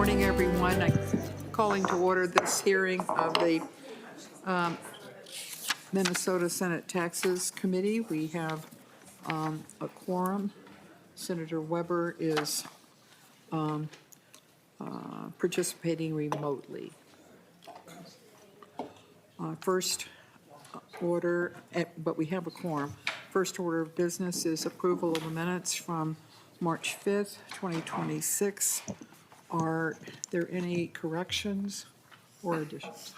morning, everyone. I'm calling to order this hearing of the Minnesota Senate Taxes Committee. We have a quorum. Senator Weber is participating remotely. First order, but we have a quorum. First order of business is approval of the minutes from March 5th, 2026. Are there any corrections or additions?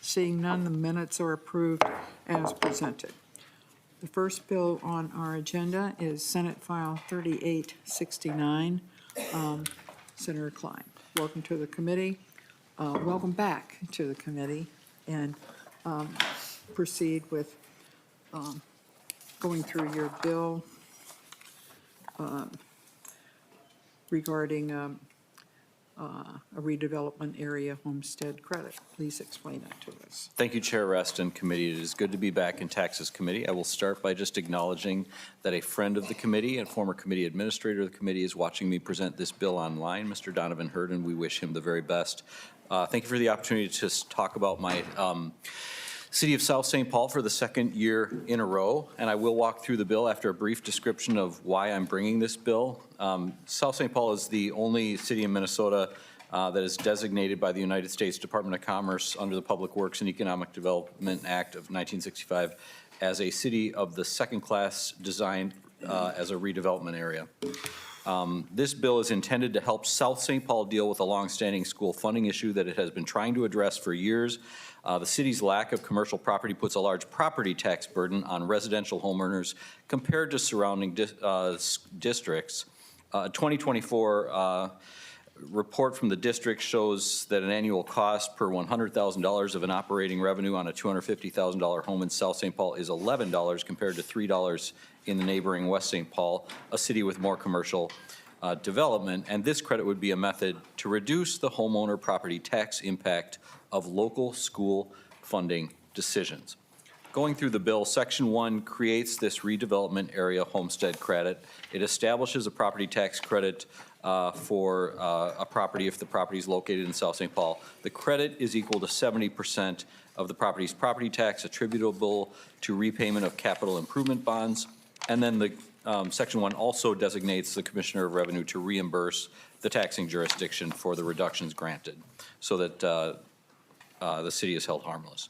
Seeing none, the minutes are approved as presented. The first bill on our agenda is Senate File 3869. Senator Klein, welcome to the committee. Welcome back to the committee, and proceed with going through your bill regarding a redevelopment area homestead credit. Please explain that to us. Thank you, Chair Rest and Committee. It is good to be back in Taxes Committee. I will start by just acknowledging that a friend of the committee and former committee administrator of the committee is watching me present this bill online, Mr. Donovan Hurd, and we wish him the very best. Thank you for the opportunity to talk about my City of South St. Paul for the second year in a row, and I will walk through the bill after a brief description of why I'm bringing this bill. South St. Paul is the only city in Minnesota that is designated by the United States Department of Commerce under the Public Works and Economic Development Act of 1965 as a city of the second class designed as a redevelopment area. This bill is intended to help South St. Paul deal with a longstanding school funding issue that it has been trying to address for years. The city's lack of commercial property puts a large property tax burden on residential homeowners compared to surrounding districts. 2024 report from the district shows that an annual cost per $100,000 of an operating revenue on a $250,000 home in South St. Paul is $11 compared to $3 in the neighboring West St. Paul, a city with more commercial development. And this credit would be a method to reduce the homeowner property tax impact of local school funding decisions. Going through the bill, Section 1 creates this redevelopment area homestead credit. It establishes a property tax credit for a property if the property is located in South St. Paul. The credit is equal to 70% of the property's property tax attributable to repayment of capital improvement bonds. And then the Section 1 also designates the Commissioner of Revenue to reimburse the taxing jurisdiction for the reductions granted so that the city is held harmless.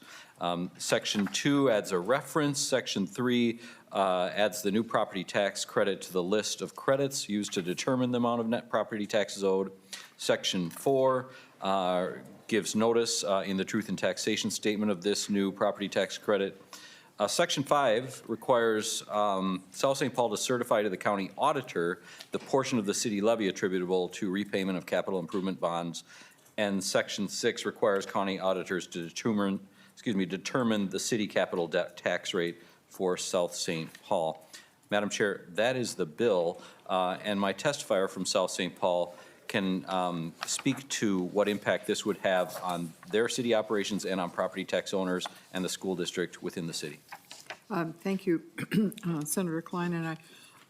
Section 2 adds a reference. Section 3 adds the new property tax credit to the list of credits used to determine the amount of net property taxes owed. Section 4 gives notice in the truth and taxation statement of this new property tax credit. Section 5 requires South St. Paul to certify to the county auditor the portion of the city levy attributable to repayment of capital improvement bonds. And Section 6 requires county auditors to determine the city capital debt tax rate for South St. Paul. Madam Chair, that is the bill, and my testifier from South St. Paul can speak to what impact this would have on their city operations and on property tax owners and the school district within the city. Thank you, Senator Klein,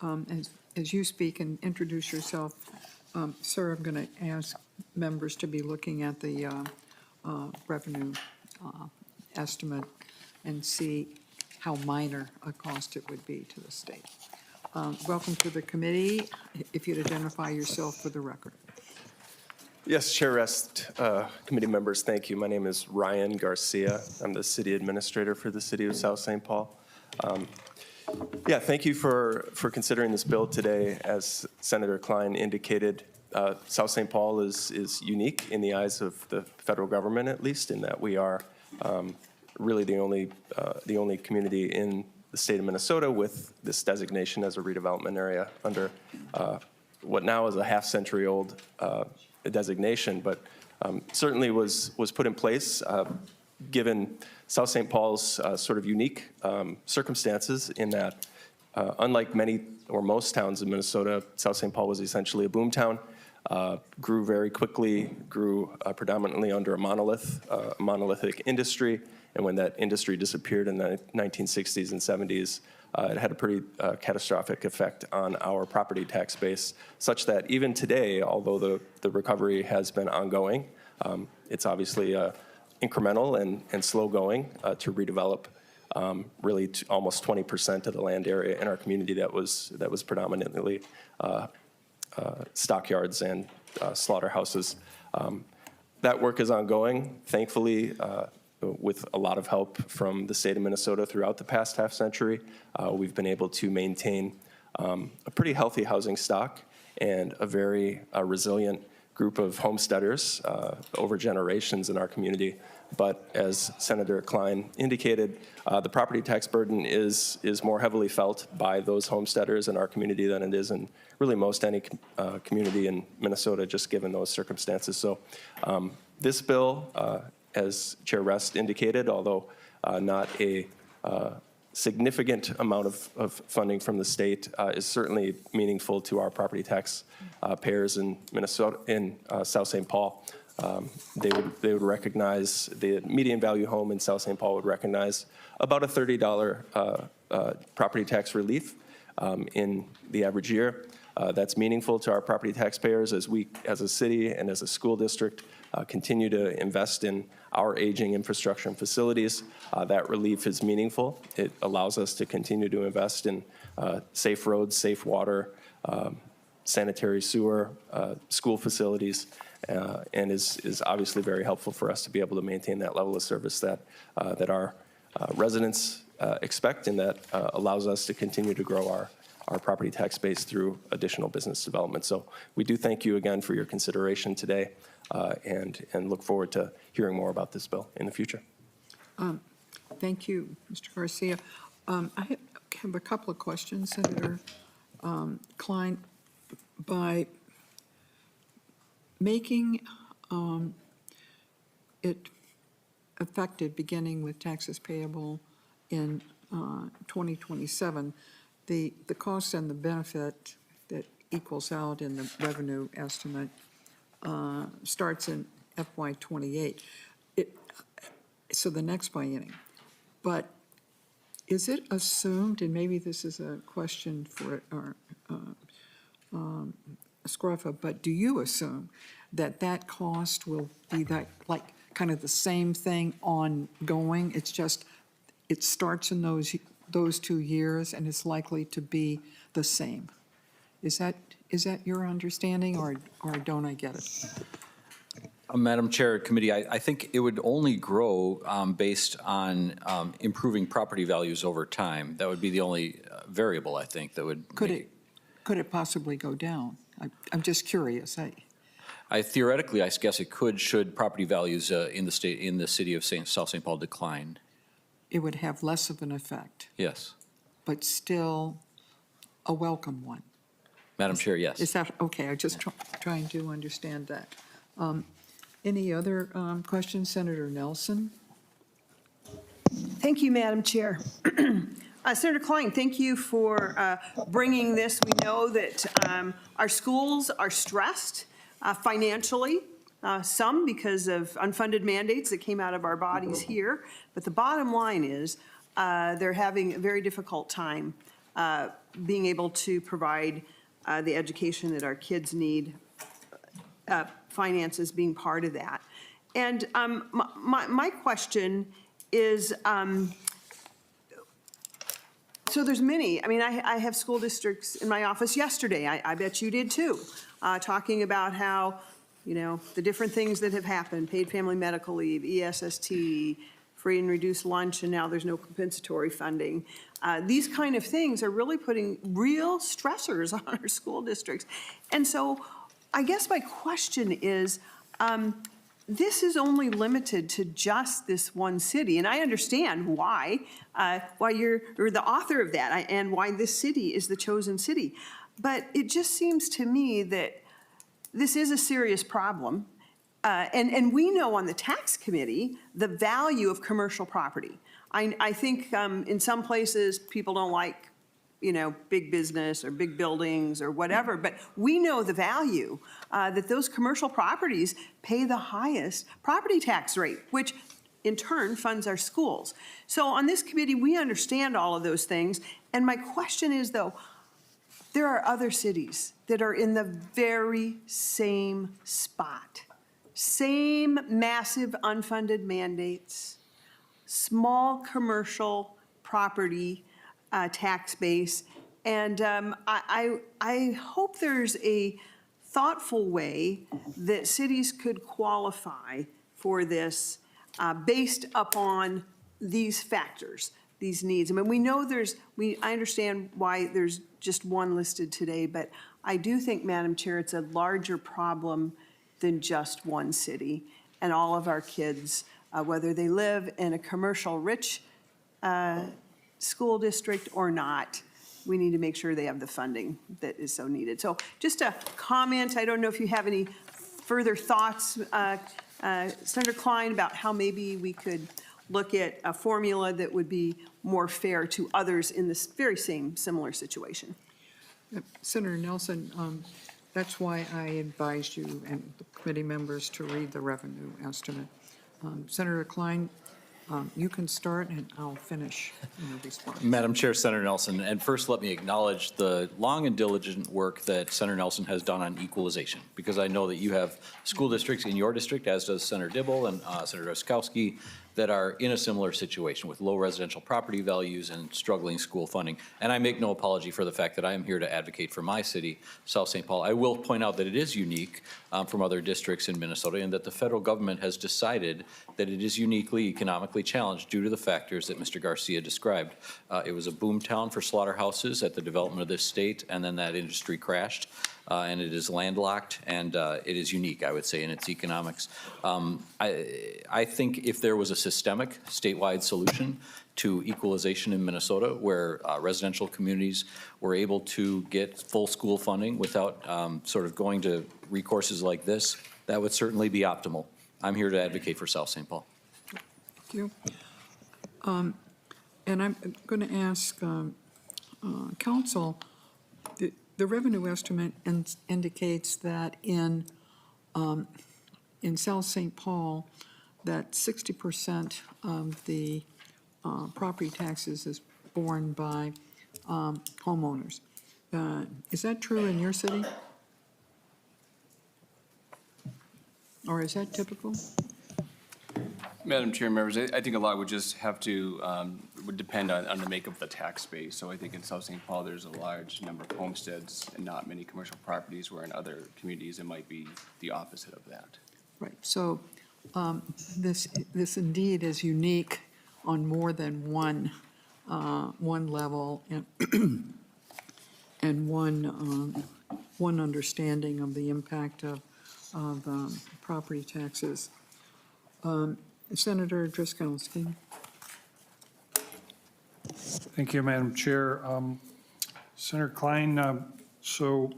and as you speak and introduce yourself, sir, I'm going to ask members to be looking at the revenue estimate and see how minor a cost it would be to the state. Welcome to the committee. If you'd identify yourself for the record. Yes, Chair Rest, committee members, thank you. My name is Ryan Garcia. I'm the city administrator for the city of South St. Paul. Yeah, thank you for considering this bill today. As Senator Klein indicated, South St. Paul is unique in the eyes of the federal government, at least, in that we are really the only community in the state of Minnesota with this designation as a redevelopment area under what now is a half-century-old designation, but certainly was put in place given South St. Paul's sort of unique circumstances in that, unlike many or most towns in Minnesota, South St. Paul was essentially a boom town. Grew very quickly, grew predominantly under a monolithic industry, and when that industry disappeared in the 1960s and 70s, it had a pretty catastrophic effect on our property tax base, such that even today, although the recovery has been ongoing, it's obviously incremental and slow going to redevelop really to almost 20% of the land area in our community that was predominantly stockyards and slaughterhouses. That work is ongoing, thankfully, with a lot of help from the state of Minnesota throughout the past half century. We've been able to maintain a pretty healthy housing stock and a very resilient group of homesteaders over generations in our community. But as Senator Klein indicated, the property tax burden is more heavily felt by those homesteaders in our community than it is in really most any community in Minnesota, just given those circumstances. So this bill, as Chair Rest indicated, although not a significant amount of funding from the state, is certainly meaningful to our property tax payers in Minnesota, in South St. Paul. They would recognize, the median value home in South St. Paul would recognize about a $30 property tax relief in the average year. That's meaningful to our property taxpayers as we, as a city and as a school district, continue to invest in our aging infrastructure and facilities. That relief is meaningful. It allows us to continue to invest in safe roads, safe water, sanitary sewer, school facilities, and is obviously very helpful for us to be able to maintain that level of service that our residents expect, and that allows us to continue to grow our property tax base through additional business development. So we do thank you again for your consideration today, and look forward to hearing more about this bill in the future. Thank you, Mr. Garcia. I have a couple of questions, Senator Klein. By making it effective beginning with taxes payable in 2027, the cost and the benefit that equals out in the revenue estimate starts in FY '28. So the next biennium. But is it assumed, and maybe this is a question for Scruffa, but do you assume that that cost will be that, like, kind of the same thing ongoing? It's just, it starts in those 2 years and it's likely to be the same. Is that your understanding, or don't I get it? Madam Chair, Committee, I think it would only grow based on improving property values over time. That would be the only variable, I think, that would. Could it possibly go down? I'm just curious. I theoretically, I guess it could, should property values in the city of South St. Paul decline. It would have less of an effect. Yes. But still a welcome one. Madam Chair, yes. Is that, okay, I'm just trying to understand that. Any other questions? Senator Nelson? Thank you, Madam Chair. Senator Klein, thank you for bringing this. We know that our schools are stressed financially, some because of unfunded mandates that came out of our bodies here. But the bottom line is they're having a very difficult time being able to provide the education that our kids need, finances being part of that. And my question is, so there's many, I mean, I have school districts in my office yesterday, I bet you did too, talking about how, you know, the different things that have happened, paid family medical leave, ESST, free and reduced lunch, and now there's no compensatory funding. These kind of things are really putting real stressors on our school districts. And so I guess my question is, this is only limited to just this one city, and I understand why you're the author of that and why this city is the chosen city. But it just seems to me that this is a serious problem, and we know on the tax committee the value of commercial property. I think in some places people don't like, you know, big business or big buildings or whatever, but we know the value that those commercial properties pay the highest property tax rate, which in turn funds our schools. So on this committee, we understand all of those things. And my question is, though, there are other cities that are in the very same spot. Same massive unfunded mandates, small commercial property tax base. And I hope there's a thoughtful way that cities could qualify for this based upon these factors, these needs. I mean, we know I understand why there's just one listed today, but I do think, Madam Chair, it's a larger problem than just one city. And all of our kids, whether they live in a commercial rich school district or not, we need to make sure they have the funding that is so needed. So just a comment, I don't know if you have any further thoughts, Senator Klein, about how maybe we could look at a formula that would be more fair to others in this very same similar situation. Senator Nelson, that's why I advised you and the committee members to read the revenue estimate. Senator Klein, you can start and I'll finish in the response. Madam Chair, Senator Nelson, and first let me acknowledge the long and diligent work that Senator Nelson has done on equalization, because I know that you have school districts in your district, as does Senator Dibble and Senator Oskowski, that are in a similar situation with low residential property values and struggling school funding. And I make no apology for the fact that I am here to advocate for my city, South St. Paul. I will point out that it is unique from other districts in Minnesota, and that the federal government has decided that it is uniquely economically challenged due to the factors that Mr. Garcia described. It was a boom town for slaughterhouses at the development of this state, and then that industry crashed. And it is landlocked, and it is unique, I would say, in its economics. I think if there was a systemic statewide solution to equalization in Minnesota, where residential communities were able to get full school funding without sort of going to recourses like this, that would certainly be optimal. I'm here to advocate for South St. Paul. Thank you. And I'm going to ask council, the revenue estimate indicates that in South St. Paul, that 60% of the property taxes is borne by homeowners. Is that true in your city? Or is that typical? Madam Chair, members, I think a lot would just have to, would depend on the makeup of the tax base. So I think in South St. Paul, there's a large number of homesteads and not many commercial properties, where in other communities, it might be the opposite of that. Right, so this indeed is unique on more than one level and one understanding of the impact of property taxes. Senator Driscollowski. Thank you, Madam Chair. Senator Klein, so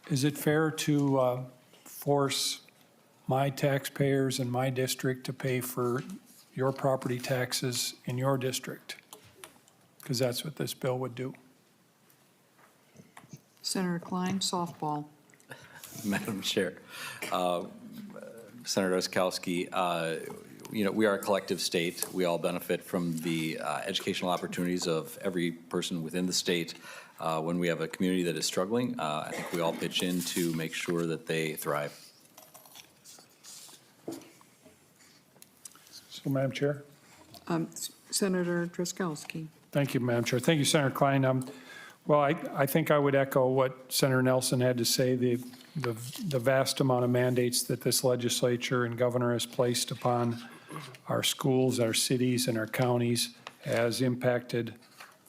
is it fair to force my taxpayers in my district to pay for your property taxes in your district? Because that's what this bill would do. Senator Klein, softball. Madam Chair, Senator Oskowski, we are a collective state. We all benefit from the educational opportunities of every person within the state. When we have a community that is struggling, I think we all pitch in to make sure that they thrive. So, Madam Chair. Senator Driscollowski. Thank you, Madam Chair. Thank you, Senator Klein. Well, I think I would echo what Senator Nelson had to say. The vast amount of mandates that this legislature and governor has placed upon our schools, our cities, and our counties has impacted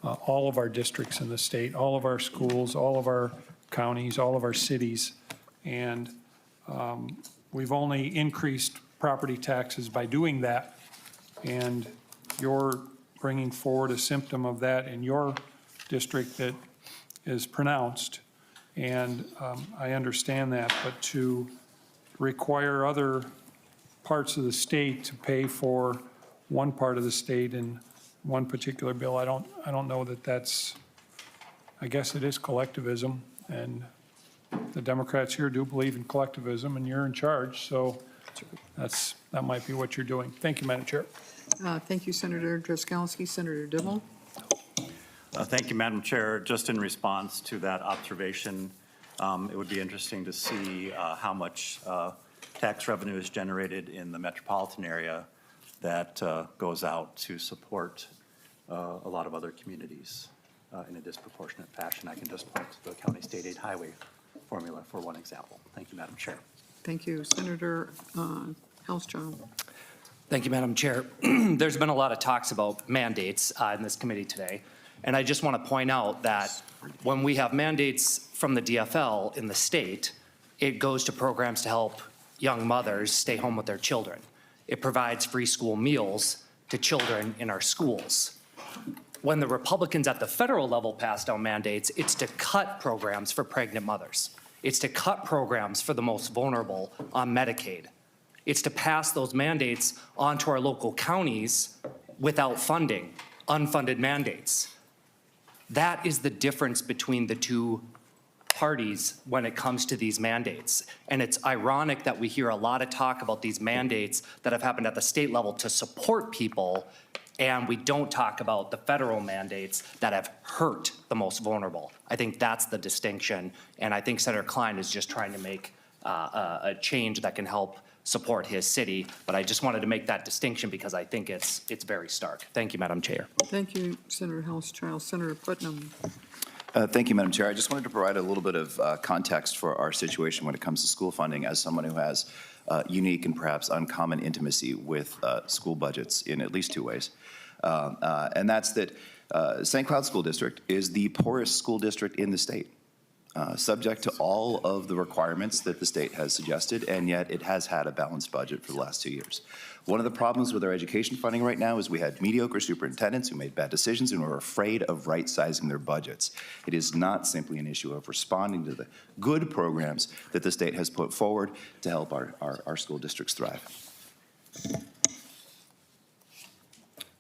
all of our districts in the state, all of our schools, all of our counties, all of our cities. And we've only increased property taxes by doing that. And you're bringing forward a symptom of that in your district that is pronounced. And I understand that, but to require other parts of the state to pay for one part of the state in one particular bill, I don't know that that's, I guess it is collectivism, and the Democrats here do believe in collectivism, and you're in charge, so that might be what you're doing. Thank you, Madam Chair. Thank you, Senator Drazkowski. Senator Dibble? Thank you, Madam Chair. Just in response to that observation, it would be interesting to see how much tax revenue is generated in the metropolitan area that goes out to support a lot of other communities in a disproportionate fashion. I can just point to the county state aid highway formula for one example. Thank you, Madam Chair. Thank you. Senator Hauschild? Thank you, Madam Chair. There's been a lot of talks about mandates in this committee today. And I just want to point out that when we have mandates from the DFL in the state, it goes to programs to help young mothers stay home with their children. It provides free school meals to children in our schools. When the Republicans at the federal level pass down mandates, it's to cut programs for pregnant mothers. It's to cut programs for the most vulnerable on Medicaid. It's to pass those mandates on to our local counties without funding, unfunded mandates. That is the difference between the two parties when it comes to these mandates. And it's ironic that we hear a lot of talk about these mandates that have happened at the state level to support people, and we don't talk about the federal mandates that have hurt the most vulnerable. I think that's the distinction, and I think Senator Klein is just trying to make a change that can help support his city, but I just wanted to make that distinction because I think it's very stark. Thank you, Madam Chair. Thank you, Senator Hauschild. Senator Putnam? Thank you, Madam Chair. I just wanted to provide a little bit of context for our situation when it comes to school funding as someone who has unique and perhaps uncommon intimacy with school budgets in at least two ways. And that's that St. Cloud School District is the poorest school district in the state, subject to all of the requirements that the state has suggested, and yet it has had a balanced budget for the last 2 years. One of the problems with our education funding right now is we had mediocre superintendents who made bad decisions and were afraid of right-sizing their budgets. It is not simply an issue of responding to the good programs that the state has put forward to help our school districts thrive.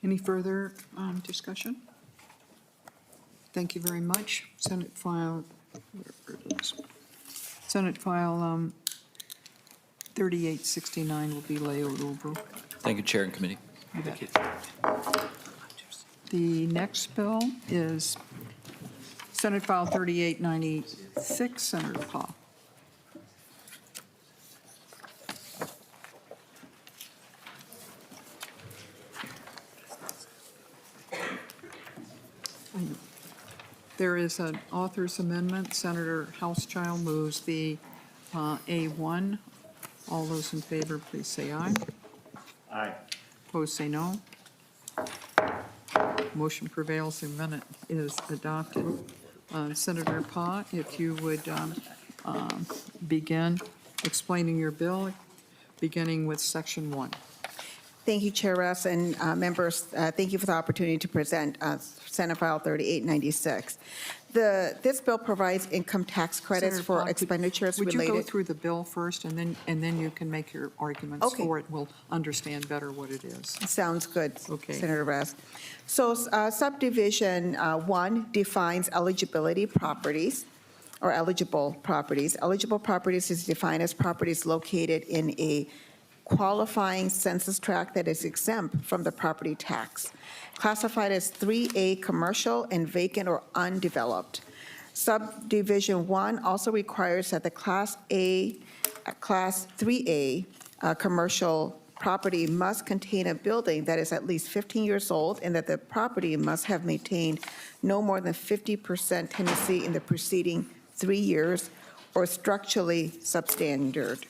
Any further discussion? Thank you very much. Senate File 3869 will be laid over. Thank you, Chair and Committee. The next bill is Senate File 3896, Senator Paul. There is an author's amendment. Senator Hauschild moves the A1. All those in favor, please say aye. Aye. Opposed, say no. Motion prevails. The amendment is adopted. Senator Pa, if you would begin explaining your bill, beginning with Section 1. Thank you, Chair Russ, and members. Thank you for the opportunity to present Senate File 3896. This bill provides income tax credits Senator for Pa, expenditures Would you go related. through the bill first, and then you can make your arguments Okay. for it? We'll understand better what it is. Sounds good, Okay. Senator Russ. So subdivision 1 defines eligibility properties or eligible properties. Eligible properties is defined as properties located in a qualifying census tract that is exempt from the property tax, classified as 3A commercial and vacant or undeveloped. Subdivision 1 also requires that the Class 3A commercial property must contain a building that is at least 15 years old and that the property must have maintained no more than 50% tenancy in the preceding 3 years or structurally substandard.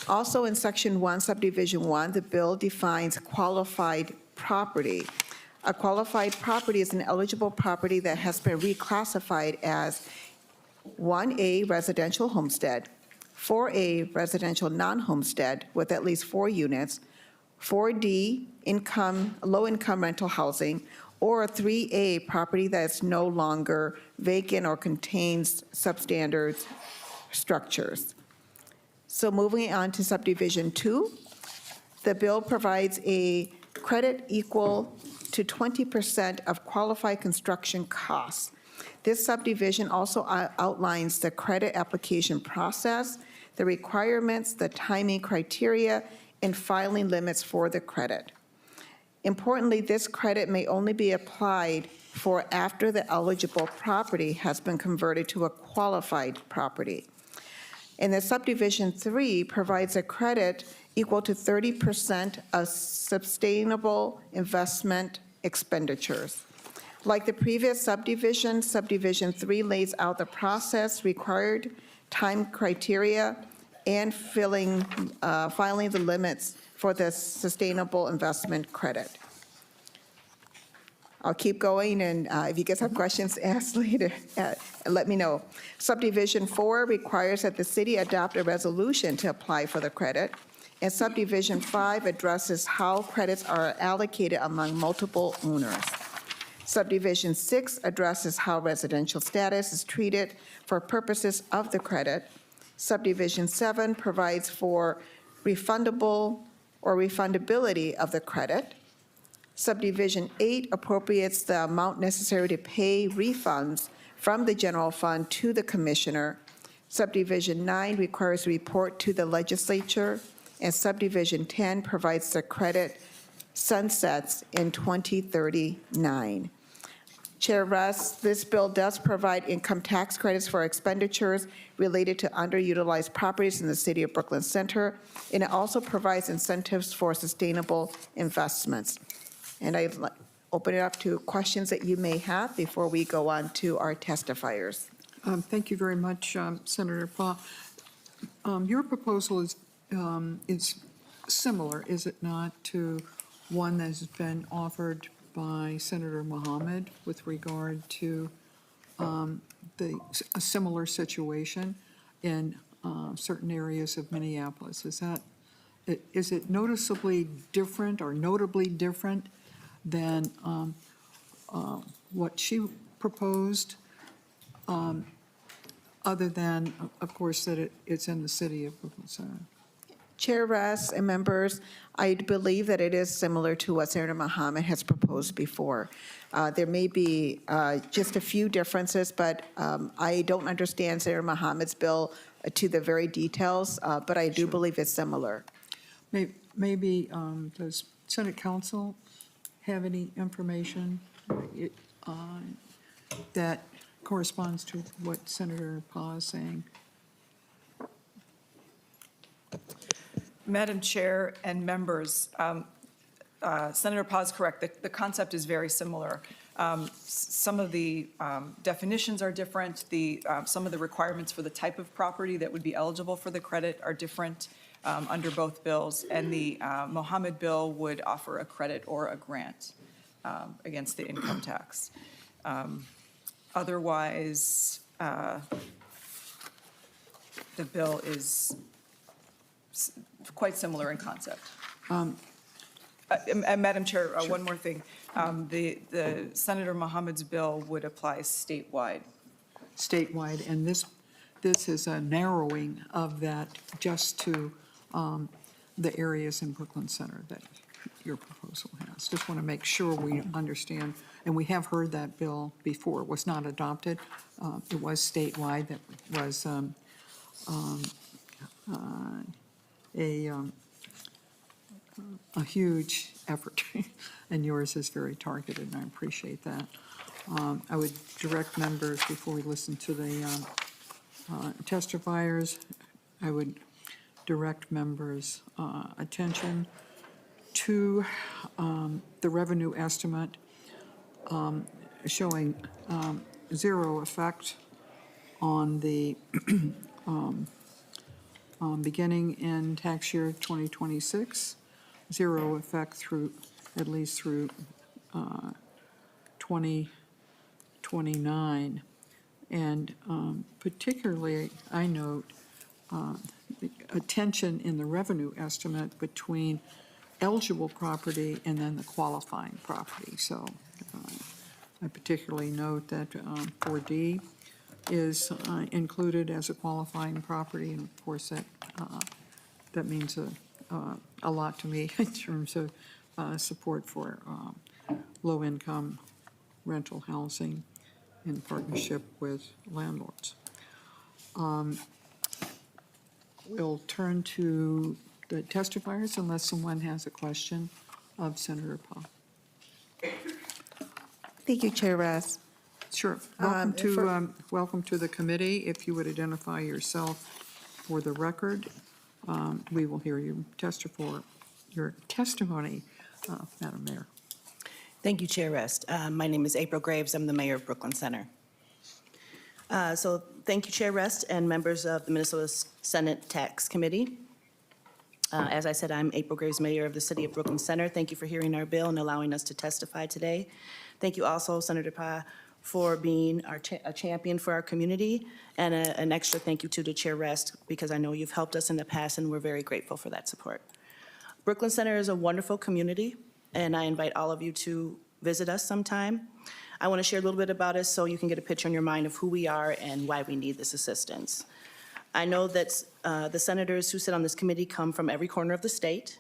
Also in Section 1, Subdivision 1, the bill defines qualified property. A qualified property is an eligible property that has been reclassified as 1A residential homestead, 4A residential non-homestead with at least 4 units, 4D low-income rental housing, or a 3A property that is no longer vacant or contains substandard structures. So moving on to Subdivision 2, the bill provides a credit equal to 20% of qualified construction costs. This subdivision also outlines the credit application process, the requirements, the timing criteria, and filing limits for the credit. Importantly, this credit may only be applied for after the eligible property has been converted to a qualified property. And the subdivision 3 provides a credit equal to 30% of sustainable investment expenditures. Like the previous subdivision, Subdivision 3 lays out the process required, time criteria, and filing the limits for the sustainable investment credit. I'll keep going, and if you guys have questions, ask later, let me know. Subdivision 4 requires that the city adopt a resolution to apply for the credit, and Subdivision 5 addresses how credits are allocated among multiple owners. Subdivision 6 addresses how residential status is treated for purposes of the credit. Subdivision 7 provides for refundable or refundability of the credit. Subdivision 8 appropriates the amount necessary to pay refunds from the general fund to the commissioner. Subdivision 9 requires a report to the legislature, and Subdivision 10 provides the credit sunsets in 2039. Chair Russ, this bill does provide income tax credits for expenditures related to underutilized properties in the city of Brooklyn Center, and it also provides incentives for sustainable investments. And I open it up to questions that you may have before we go on to our testifiers. Thank you very much, Senator Paul. Your proposal is similar, is it not, to one that has been offered by Senator Mohammed with regard to a similar situation in certain areas of Minneapolis? Is it noticeably different or notably different than what she proposed, other than, of course, that it's in the city of Brooklyn Center? Chair Russ and members, I believe that it is similar to what Senator Mohammed has proposed before. There may be just a few differences, but I don't understand Senator Mohammed's bill to the very details, but I do believe it's similar. Maybe, does Senate Council have any information that corresponds to what Senator Pa is saying? Madam Chair and members, Senator Pa is correct. The concept is very similar. Some of the definitions are different. Some of the requirements for the type of property that would be eligible for the credit are different under both bills. And the Mohammed bill would offer a credit or a grant against the income tax. Otherwise, the bill is quite similar in concept. Madam Chair, Sure. One more thing. The Senator Mohammed's bill would apply statewide. Statewide, and this is a narrowing of that just to the areas in Brooklyn Center that your proposal has. Just want to make sure we understand, and we have heard that bill before. It was not adopted. It was statewide. That was a huge effort, and yours is very targeted, and I appreciate that. I would direct members, before we listen to the testifiers, I would direct members' attention to the revenue estimate showing zero effect on the beginning in tax year 2026, zero effect through, at least through 2029. And particularly, I note the attention in the revenue estimate between eligible property and then the qualifying property. So I particularly note that 4D is included as a qualifying property, and of course that means a lot to me in terms of support for low-income rental housing in partnership with landlords. We'll turn to the testifiers unless someone has a question of Senator Paul. Thank you, Chair Rest. Sure. Welcome to the committee. If you would identify yourself for the record, we will hear you testify your testimony, Madam Mayor. Thank you, Chair Rest. My name is April Graves. I'm the mayor of Brooklyn Center. So thank you, Chair Rest and members of the Minnesota Senate Tax Committee. As I said, I'm April Graves, mayor of the city of Brooklyn Center. Thank you for hearing our bill and allowing us to testify today. Thank you also, Senator Pa, for being a champion for our community, and an extra thank you to the Chair Rest, because I know you've helped us in the past, and we're very grateful for that support. Brooklyn Center is a wonderful community, and I invite all of you to visit us sometime. I want to share a little bit about us so you can get a picture in your mind of who we are and why we need this assistance. I know that the senators who sit on this committee come from every corner of the state,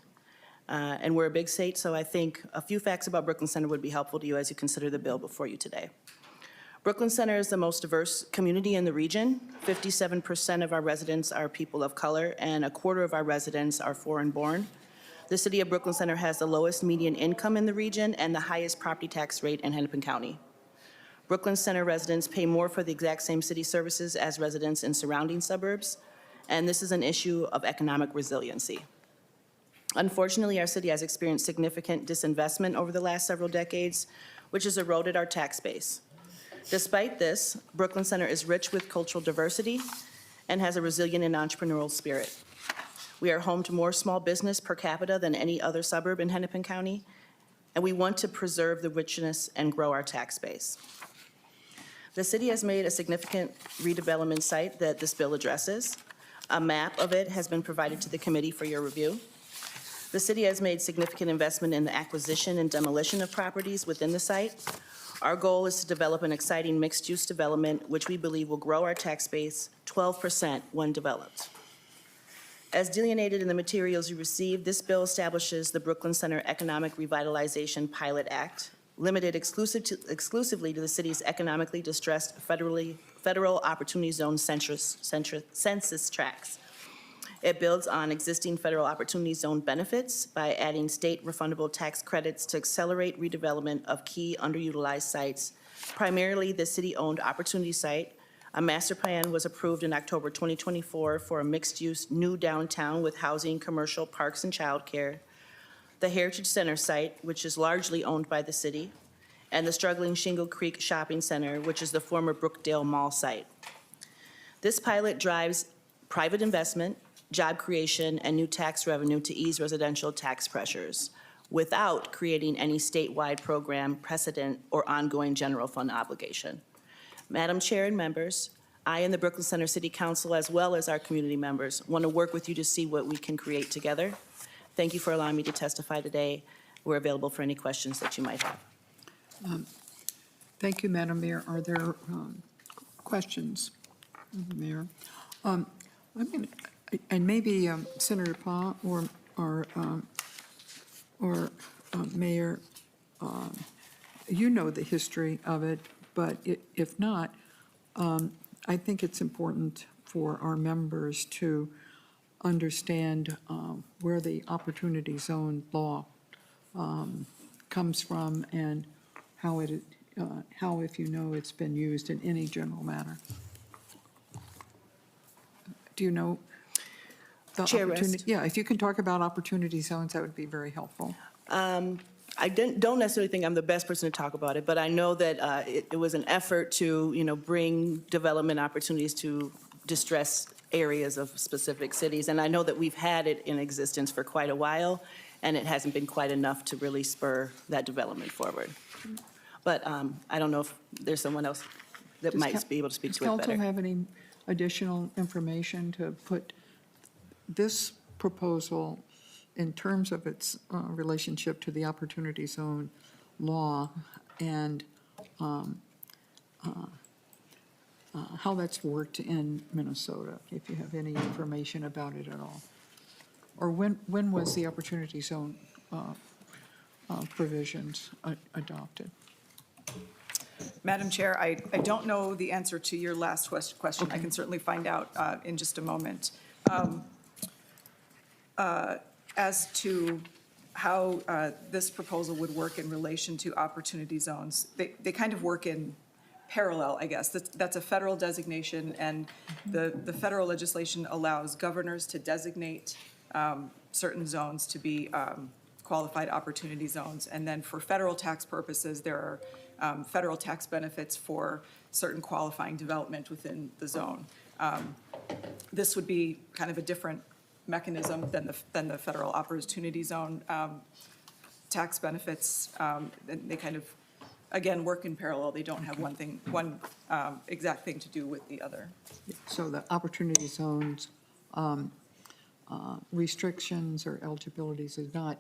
and we're a big state, so I think a few facts about Brooklyn Center would be helpful to you as you consider the bill before you today. Brooklyn Center is the most diverse community in the region. 57% of our residents are people of color, and a quarter of our residents are foreign-born. The city of Brooklyn Center has the lowest median income in the region and the highest property tax rate in Hennepin County. Brooklyn Center residents pay more for the exact same city services as residents in surrounding suburbs, and this is an issue of economic resiliency. Unfortunately, our city has experienced significant disinvestment over the last several decades, which has eroded our tax base. Despite this, Brooklyn Center is rich with cultural diversity and has a resilient and entrepreneurial spirit. We are home to more small business per capita than any other suburb in Hennepin County, and we want to preserve the richness and grow our tax base. The city has made a significant redevelopment site that this bill addresses. A map of it has been provided to the committee for your review. The city has made significant investment in the acquisition and demolition of properties within the site. Our goal is to develop an exciting mixed-use development, which we believe will grow our tax base 12% when developed. As delineated in the materials you received, this bill establishes the Brooklyn Center Economic Revitalization Pilot Act, limited exclusively to the city's economically distressed Federal Opportunity Zone census tracts. It builds on existing Federal Opportunity Zone benefits by adding state refundable tax credits to accelerate redevelopment of key underutilized sites, primarily the city-owned Opportunity Site. A master plan was approved in October 2024 for a mixed-use new downtown with housing, commercial, parks, and childcare. The Heritage Center site, which is largely owned by the city, and the struggling Shingle Creek Shopping Center, which is the former Brookdale Mall site. This pilot drives private investment, job creation, and new tax revenue to ease residential tax pressures without creating any statewide program precedent or ongoing general fund obligation. Madam Chair and members, I and the Brooklyn Center City Council, as well as our community members, want to work with you to see what we can create together. Thank you for allowing me to testify today. We're available for any questions that you might have. Thank you, Madam Mayor. Are there questions, Mayor? And maybe Senator Pa or Mayor, you know the history of it, but if not, I think it's important for our members to understand where the Opportunity Zone law comes from and how, if you know, it's been used in any general manner. Do you know? Chair Rest. Yeah, if you can talk about opportunity zones, that would be very helpful. I don't necessarily think I'm the best person to talk about it, but I know that it was an effort to, bring development opportunities to distressed areas of specific cities. And I know that we've had it in existence for quite a while, and it hasn't been quite enough to really spur that development forward. But I don't know if there's someone else that might be able to speak to it better. Does council have any additional information to put this proposal in terms of its relationship to the Opportunity Zone law and how that's worked in Minnesota, if you have any information about it at all? Or when was the Opportunity Zone provisions adopted? Madam Chair, I don't know the answer to your last question. I can certainly find out in just a moment. as to how this proposal would work in relation to opportunity zones. They kind of work in parallel, I guess. That's a federal designation, and the federal legislation allows governors to designate certain zones to be qualified opportunity zones. And then for federal tax purposes, there are federal tax benefits for certain qualifying development within the zone. This would be kind of a different mechanism than the federal opportunity zone tax benefits. They kind of, again, work in parallel. They don't have one exact thing to do with the other. So the opportunity zones restrictions or eligibilities do not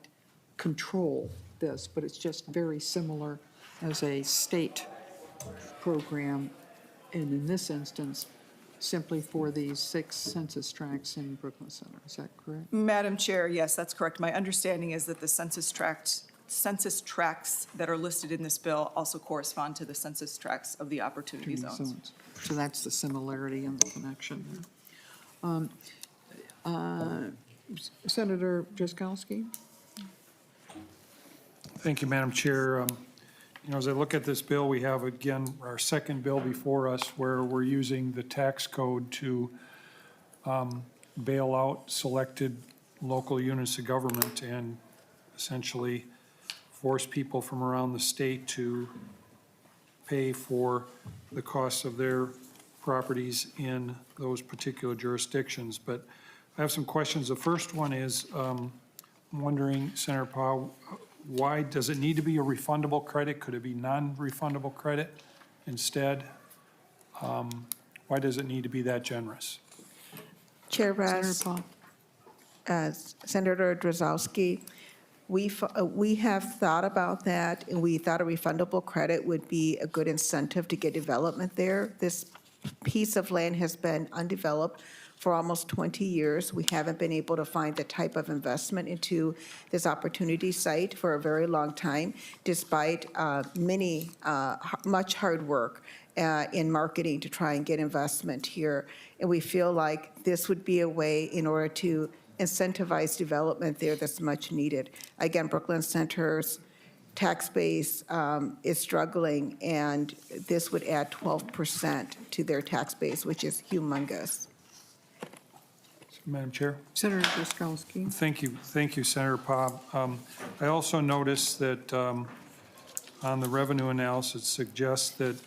control this, but it's just very similar as a state program, and in this instance, simply for these 6 census tracts in Brooklyn Center. Is that correct? Madam Chair, yes, that's correct. My understanding is that the census tracts that are listed in this bill also correspond to the census tracts of the opportunity zones. So that's the similarity and the connection. Senator Drazkowski? Thank you, Madam Chair. As I look at this bill, we have, again, our second bill before us where we're using the tax code to bail out selected local units of government and essentially force people from around the state to pay for the costs of their properties in those particular jurisdictions. But I have some questions. The first one is, I'm wondering, Senator Powell, why does it need to be a refundable credit? Could it be non-refundable credit instead? Why does it need to be that generous? Chair Senator Russ, Paul? Senator Drazkowski, we have thought about that, and we thought a refundable credit would be a good incentive to get development there. This piece of land has been undeveloped for almost 20 years. We haven't been able to find the type of investment into this opportunity site for a very long time, despite much hard work in marketing to try and get investment here. And we feel like this would be a way in order to incentivize development there that's much needed. Again, Brooklyn Center's tax base is struggling, and this would add 12% to their tax base, which is humongous. Madam Chair? Senator Drazkowski? Thank you, Senator Pobb. I also noticed that on the revenue analysis, it suggests that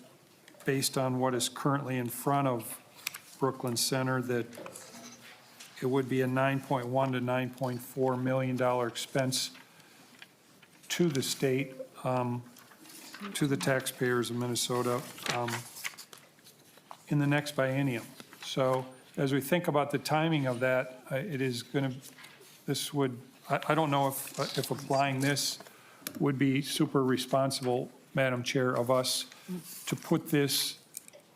based on what is currently in front of Brooklyn Center, that it would be a $9.1 to $9.4 million expense to the state, to the taxpayers of Minnesota in the next biennium. So as we think about the timing of that, it is going to, this would, I don't know if applying this would be super responsible, Madam Chair, of us to put this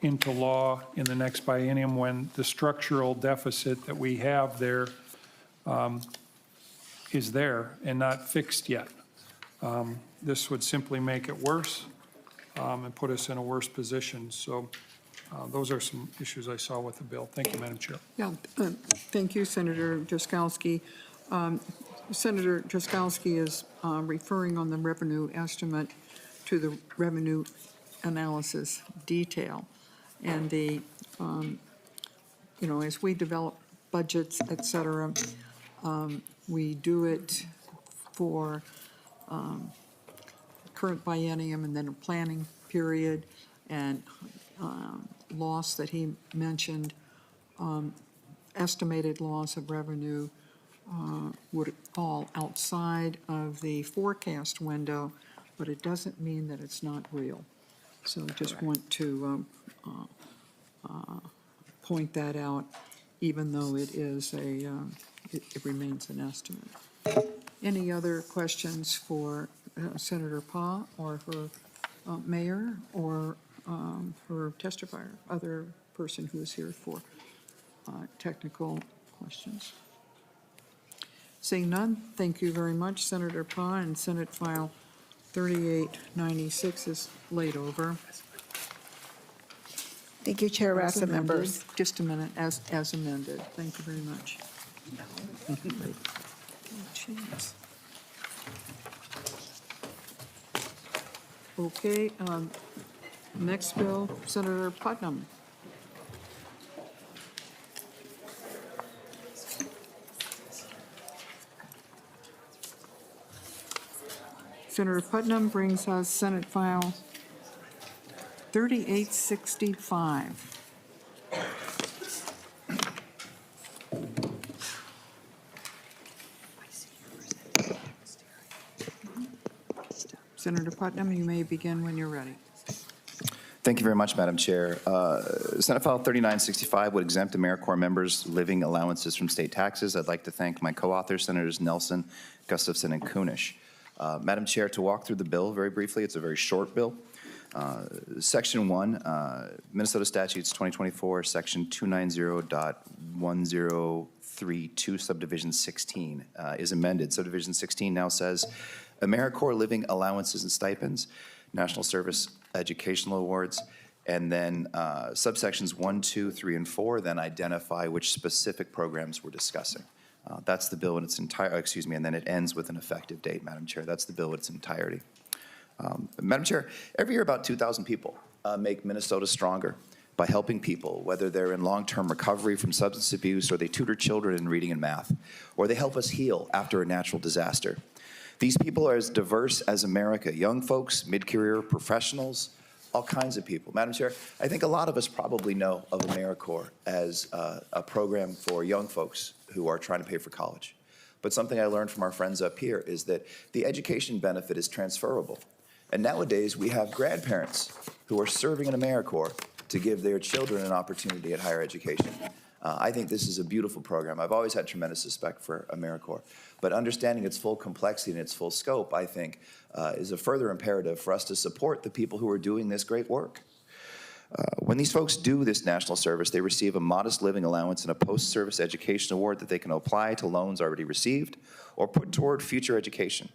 into law in the next biennium when the structural deficit that we have there is there and not fixed yet. This would simply make it worse and put us in a worse position. So those are some issues I saw with the bill. Thank you, Madam Chair. Yeah, thank you, Senator Drazkowski. Senator Drazkowski is referring on the revenue estimate to the revenue analysis detail. And the, as we develop budgets, et cetera, we do it for current biennium and then a planning period, and loss that he mentioned, estimated loss of revenue would fall outside of the forecast window, but it doesn't mean that it's not real. So just want to point that out, even though it is it remains an estimate. Any other questions for Senator Pa or her mayor or her testifier, other person who is here for technical questions? Seeing none, thank you very much, Senator Pa, and Senate File 3896 is laid over. Thank you, Chair Russ and members. Just a minute, as amended. Thank you very much. Okay, next bill, Senator Putnam. Senator Putnam brings us Senate File 3865. Senator Putnam, you may begin when you're ready. Thank you very much, Madam Chair. Senate File 3965 would exempt AmeriCorps members' living allowances from state taxes. I'd like to thank my co-authors, Senators Nelson, Gustafson, and Kunesh. Madam Chair, to walk through the bill very briefly, it's a very short bill. Section 1, Minnesota Statutes 2024, Section 290.1032, Subdivision 16 is amended. Subdivision 16 now says, AmeriCorps living allowances and stipends, National Service Educational Awards, and then subsections 1, 2, 3, and 4 then identify which specific programs we're discussing. That's the bill in its entire, and then it ends with an effective date, Madam Chair. That's the bill in its entirety. Madam Chair, every year about 2,000 people make Minnesota stronger by helping people, whether they're in long-term recovery from substance abuse, or they tutor children in reading and math, or they help us heal after a natural disaster. These people are as diverse as America, young folks, mid-career professionals, all kinds of people. Madam Chair, I think a lot of us probably know of AmeriCorps as a program for young folks who are trying to pay for college. But something I learned from our friends up here is that the education benefit is transferable. And nowadays, we have grandparents who are serving in AmeriCorps to give their children an opportunity at higher education. I think this is a beautiful program. I've always had tremendous respect for AmeriCorps, but understanding its full complexity and its full scope, I think, is a further imperative for us to support the people who are doing this great work. When these folks do this national service, they receive a modest living allowance and a post-service education award that they can apply to loans already received or put toward future education.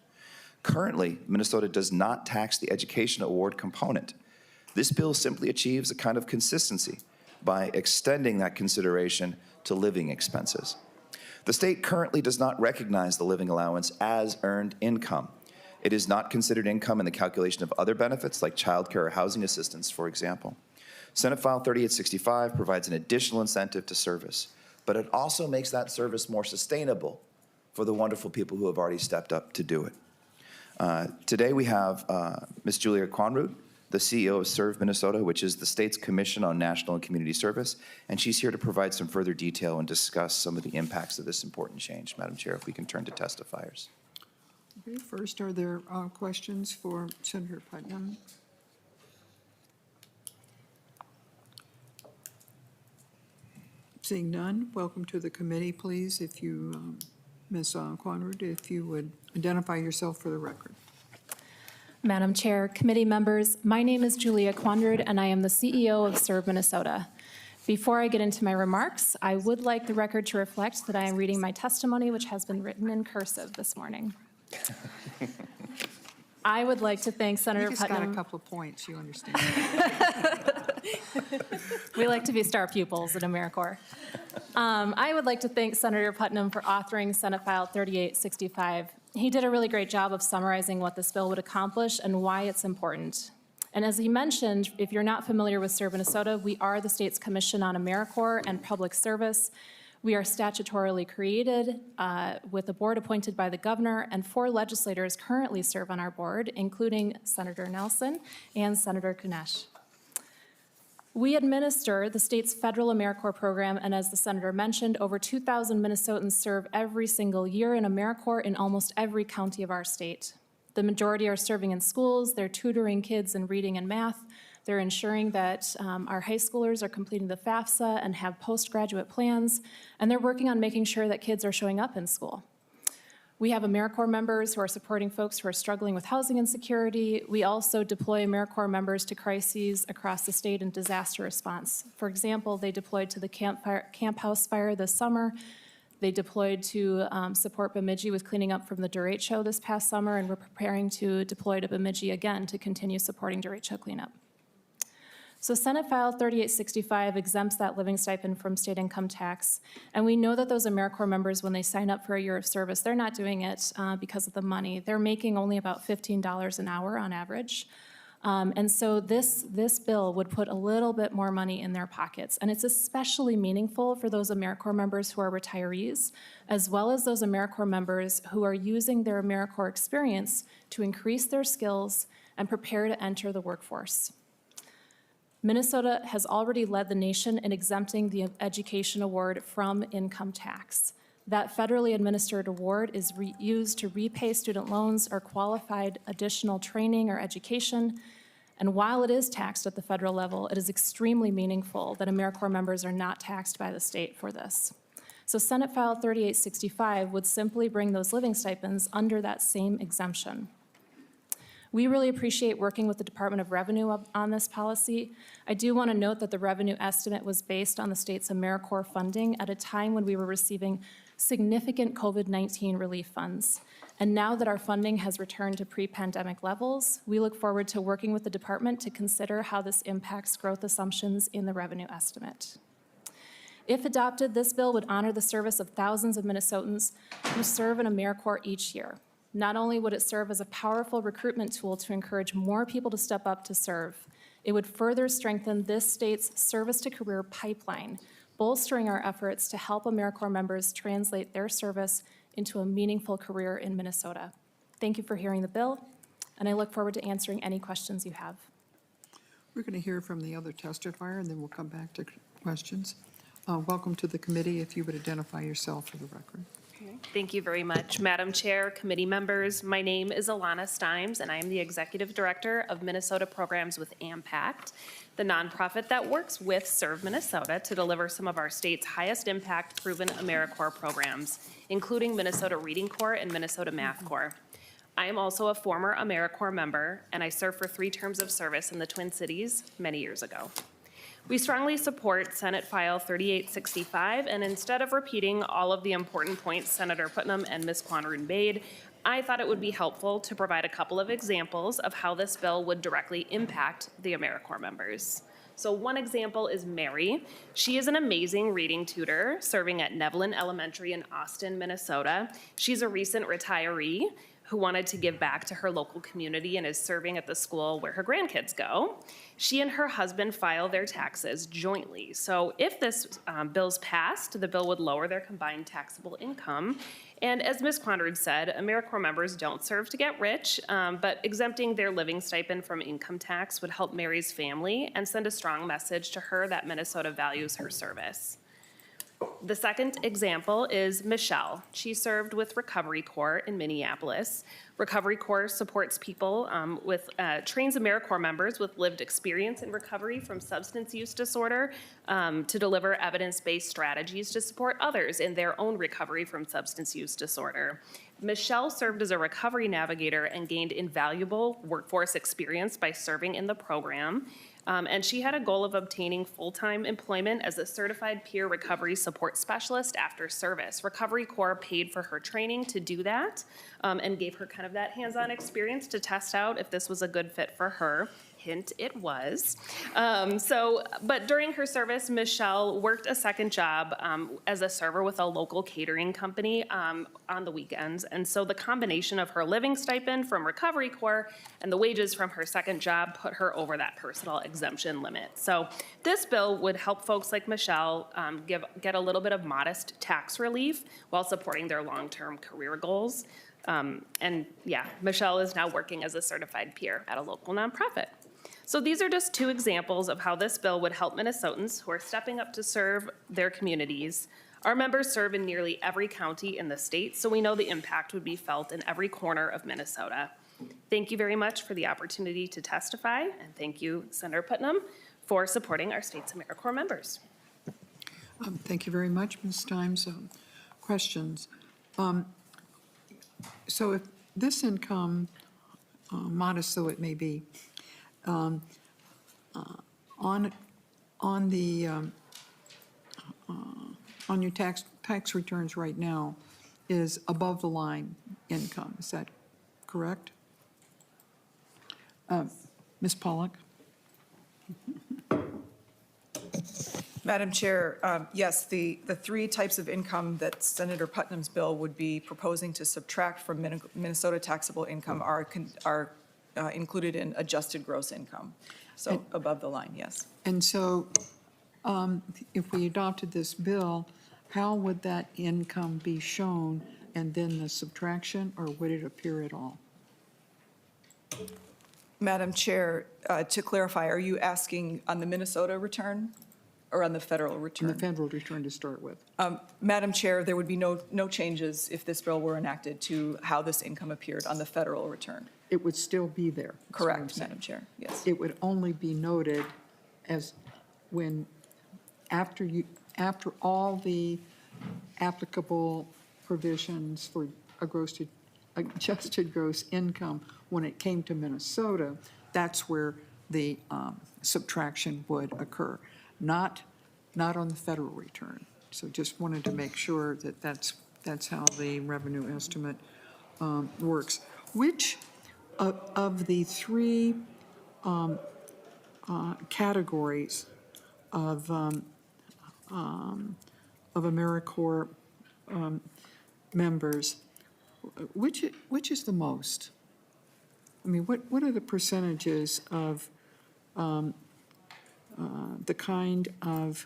Currently, Minnesota does not tax the education award component. This bill simply achieves a kind of consistency by extending that consideration to living expenses. The state currently does not recognize the living allowance as earned income. It is not considered income in the calculation of other benefits like child care or housing assistance, for example. Senate File 3865 provides an additional incentive to service, but it also makes that service more sustainable for the wonderful people who have already stepped up to do it. Today we have Ms. Julia Conrud, the CEO of Serve Minnesota, which is the state's Commission on National and Community Service, and she's here to provide some further detail and discuss some of the impacts of this important change. Madam Chair, if we can turn to testifiers. Okay, first, are there questions for Senator Putnam? Seeing none, welcome to the committee, please. If you, Ms. Conrad, if you would identify yourself for the record. Madam Chair, committee members, my name is Julia Conrad, and I am the CEO of Serve Minnesota. Before I get into my remarks, I would like the record to reflect that I am reading my testimony, which has been written in cursive this morning. I would like to thank Senator Putnam. You just got a couple of points, you understand. We like to be star pupils at AmeriCorps. I would like to thank Senator Putnam for authoring Senate File 3865. He did a really great job of summarizing what this bill would accomplish and why it's important. And as he mentioned, if you're not familiar with Serve Minnesota, we are the state's Commission on AmeriCorps and Public Service. We are statutorily created with a board appointed by the governor, and 4 legislators currently serve on our board, including Senator Nelson and Senator Kunesh. We administer the state's federal AmeriCorps program, and as the senator mentioned, over 2,000 Minnesotans serve every single year in AmeriCorps in almost every county of our state. The majority are serving in schools, they're tutoring kids in reading and math, they're ensuring that our high schoolers are completing the FAFSA and have postgraduate plans, and they're working on making sure that kids are showing up in school. We have AmeriCorps members who are supporting folks who are struggling with housing insecurity. We also deploy AmeriCorps members to crises across the state in disaster response. For example, they deployed to the Camp House fire this summer. They deployed to support Bemidji with cleaning up from the derecho this past summer, and we're preparing to deploy to Bemidji again to continue supporting derecho cleanup. So Senate File 3865 exempts that living stipend from state income tax. And we know that those AmeriCorps members, when they sign up for a year of service, they're not doing it because of the money. They're making only about $15 an hour on average. And so this bill would put a little bit more money in their pockets. And it's especially meaningful for those AmeriCorps members who are retirees, as well as those AmeriCorps members who are using their AmeriCorps experience to increase their skills and prepare to enter the workforce. Minnesota has already led the nation in exempting the education award from income tax. That federally administered award is used to repay student loans or qualified additional training or education. And while it is taxed at the federal level, it is extremely meaningful that AmeriCorps members are not taxed by the state for this. So Senate File 3865 would simply bring those living stipends under that same exemption. We really appreciate working with the Department of Revenue on this policy. I do want to note that the revenue estimate was based on the state's AmeriCorps funding at a time when we were receiving significant COVID-19 relief funds. And now that our funding has returned to pre-pandemic levels, we look forward to working with the department to consider how this impacts growth assumptions in the revenue estimate. If adopted, this bill would honor the service of thousands of Minnesotans who serve in AmeriCorps each year. Not only would it serve as a powerful recruitment tool to encourage more people to step up to serve, it would further strengthen this state's service-to-career pipeline, bolstering our efforts to help AmeriCorps members translate their service into a meaningful career in Minnesota. Thank you for hearing the bill, and I look forward to answering any questions you have. We're going to hear from the other testifier, and then we'll come back to questions. Welcome to the committee. If you would identify yourself for the record. Thank you very much. Madam Chair, committee members, my name is Alana Stimes, and I am the Executive Director of Minnesota Programs with AMPACT, the nonprofit that works with Serve Minnesota to deliver some of our state's highest impact proven AmeriCorps programs, including Minnesota Reading Corps and Minnesota Math Corps. I am also a former AmeriCorps member, and I served for 3 terms of service in the Twin Cities many years ago. We strongly support Senate File 3865, and instead of repeating all of the important points Senator Putnam and Ms. Quanrud made, I thought it would be helpful to provide a couple of examples of how this bill would directly impact the AmeriCorps members. So one example is Mary. She is an amazing reading tutor serving at Nevelin Elementary in Austin, Minnesota. She's a recent retiree who wanted to give back to her local community and is serving at the school where her grandkids go. She and her husband file their taxes jointly. So if this bill's passed, the bill would lower their combined taxable income. And as Ms. Quanrud said, AmeriCorps members don't serve to get rich, but exempting their living stipend from income tax would help Mary's family and send a strong message to her that Minnesota values her service. The second example is Michelle. She served with Recovery Corps in Minneapolis. Recovery Corps supports people trains AmeriCorps members with lived experience in recovery from substance use disorder to deliver evidence-based strategies to support others in their own recovery from substance use disorder. Michelle served as a recovery navigator and gained invaluable workforce experience by serving in the program. And she had a goal of obtaining full-time employment as a certified peer recovery support specialist after service. Recovery Corps paid for her training to do that and gave her kind of that hands-on experience to test out if this was a good fit for her. Hint, it was. But during her service, Michelle worked a second job as a server with a local catering company on the weekends. And so the combination of her living stipend from Recovery Corps and the wages from her second job put her over that personal exemption limit. So this bill would help folks like Michelle get a little bit of modest tax relief while supporting their long-term career goals. And yeah, Michelle is now working as a certified peer at a local nonprofit. So these are just 2 examples of how this bill would help Minnesotans who are stepping up to serve their communities. Our members serve in nearly every county in the state, so we know the impact would be felt in every corner of Minnesota. Thank you very much for the opportunity to testify, and thank you, Senator Putnam, for supporting our state's AmeriCorps members. Thank you very much, Ms. Stimes. Questions? So if this income, modest though it may be, on your tax returns right now is above the line income, is that correct? Ms. Pollack? Madam Chair, yes, the three types of income that Senator Putnam's bill would be proposing to subtract from Minnesota taxable income are included in adjusted gross income, so above the line, yes. And so if we adopted this bill, how would that income be shown and then the subtraction, or would it appear at all? Madam Chair, to clarify, are you asking on the Minnesota return or on the federal And return? the federal return to start with? Madam Chair, there would be no changes if this bill were enacted to how this income appeared on the federal return. It would still be there. is what I'm Correct, saying. Madam Chair, yes. It would only be noted as when, after all the applicable provisions for adjusted gross income, when it came to Minnesota, that's where the subtraction would occur, not on the federal return. So just wanted to make sure that that's how the revenue estimate works. Which of the three categories of AmeriCorps members, which is the most? I mean, what are the percentages of the kind of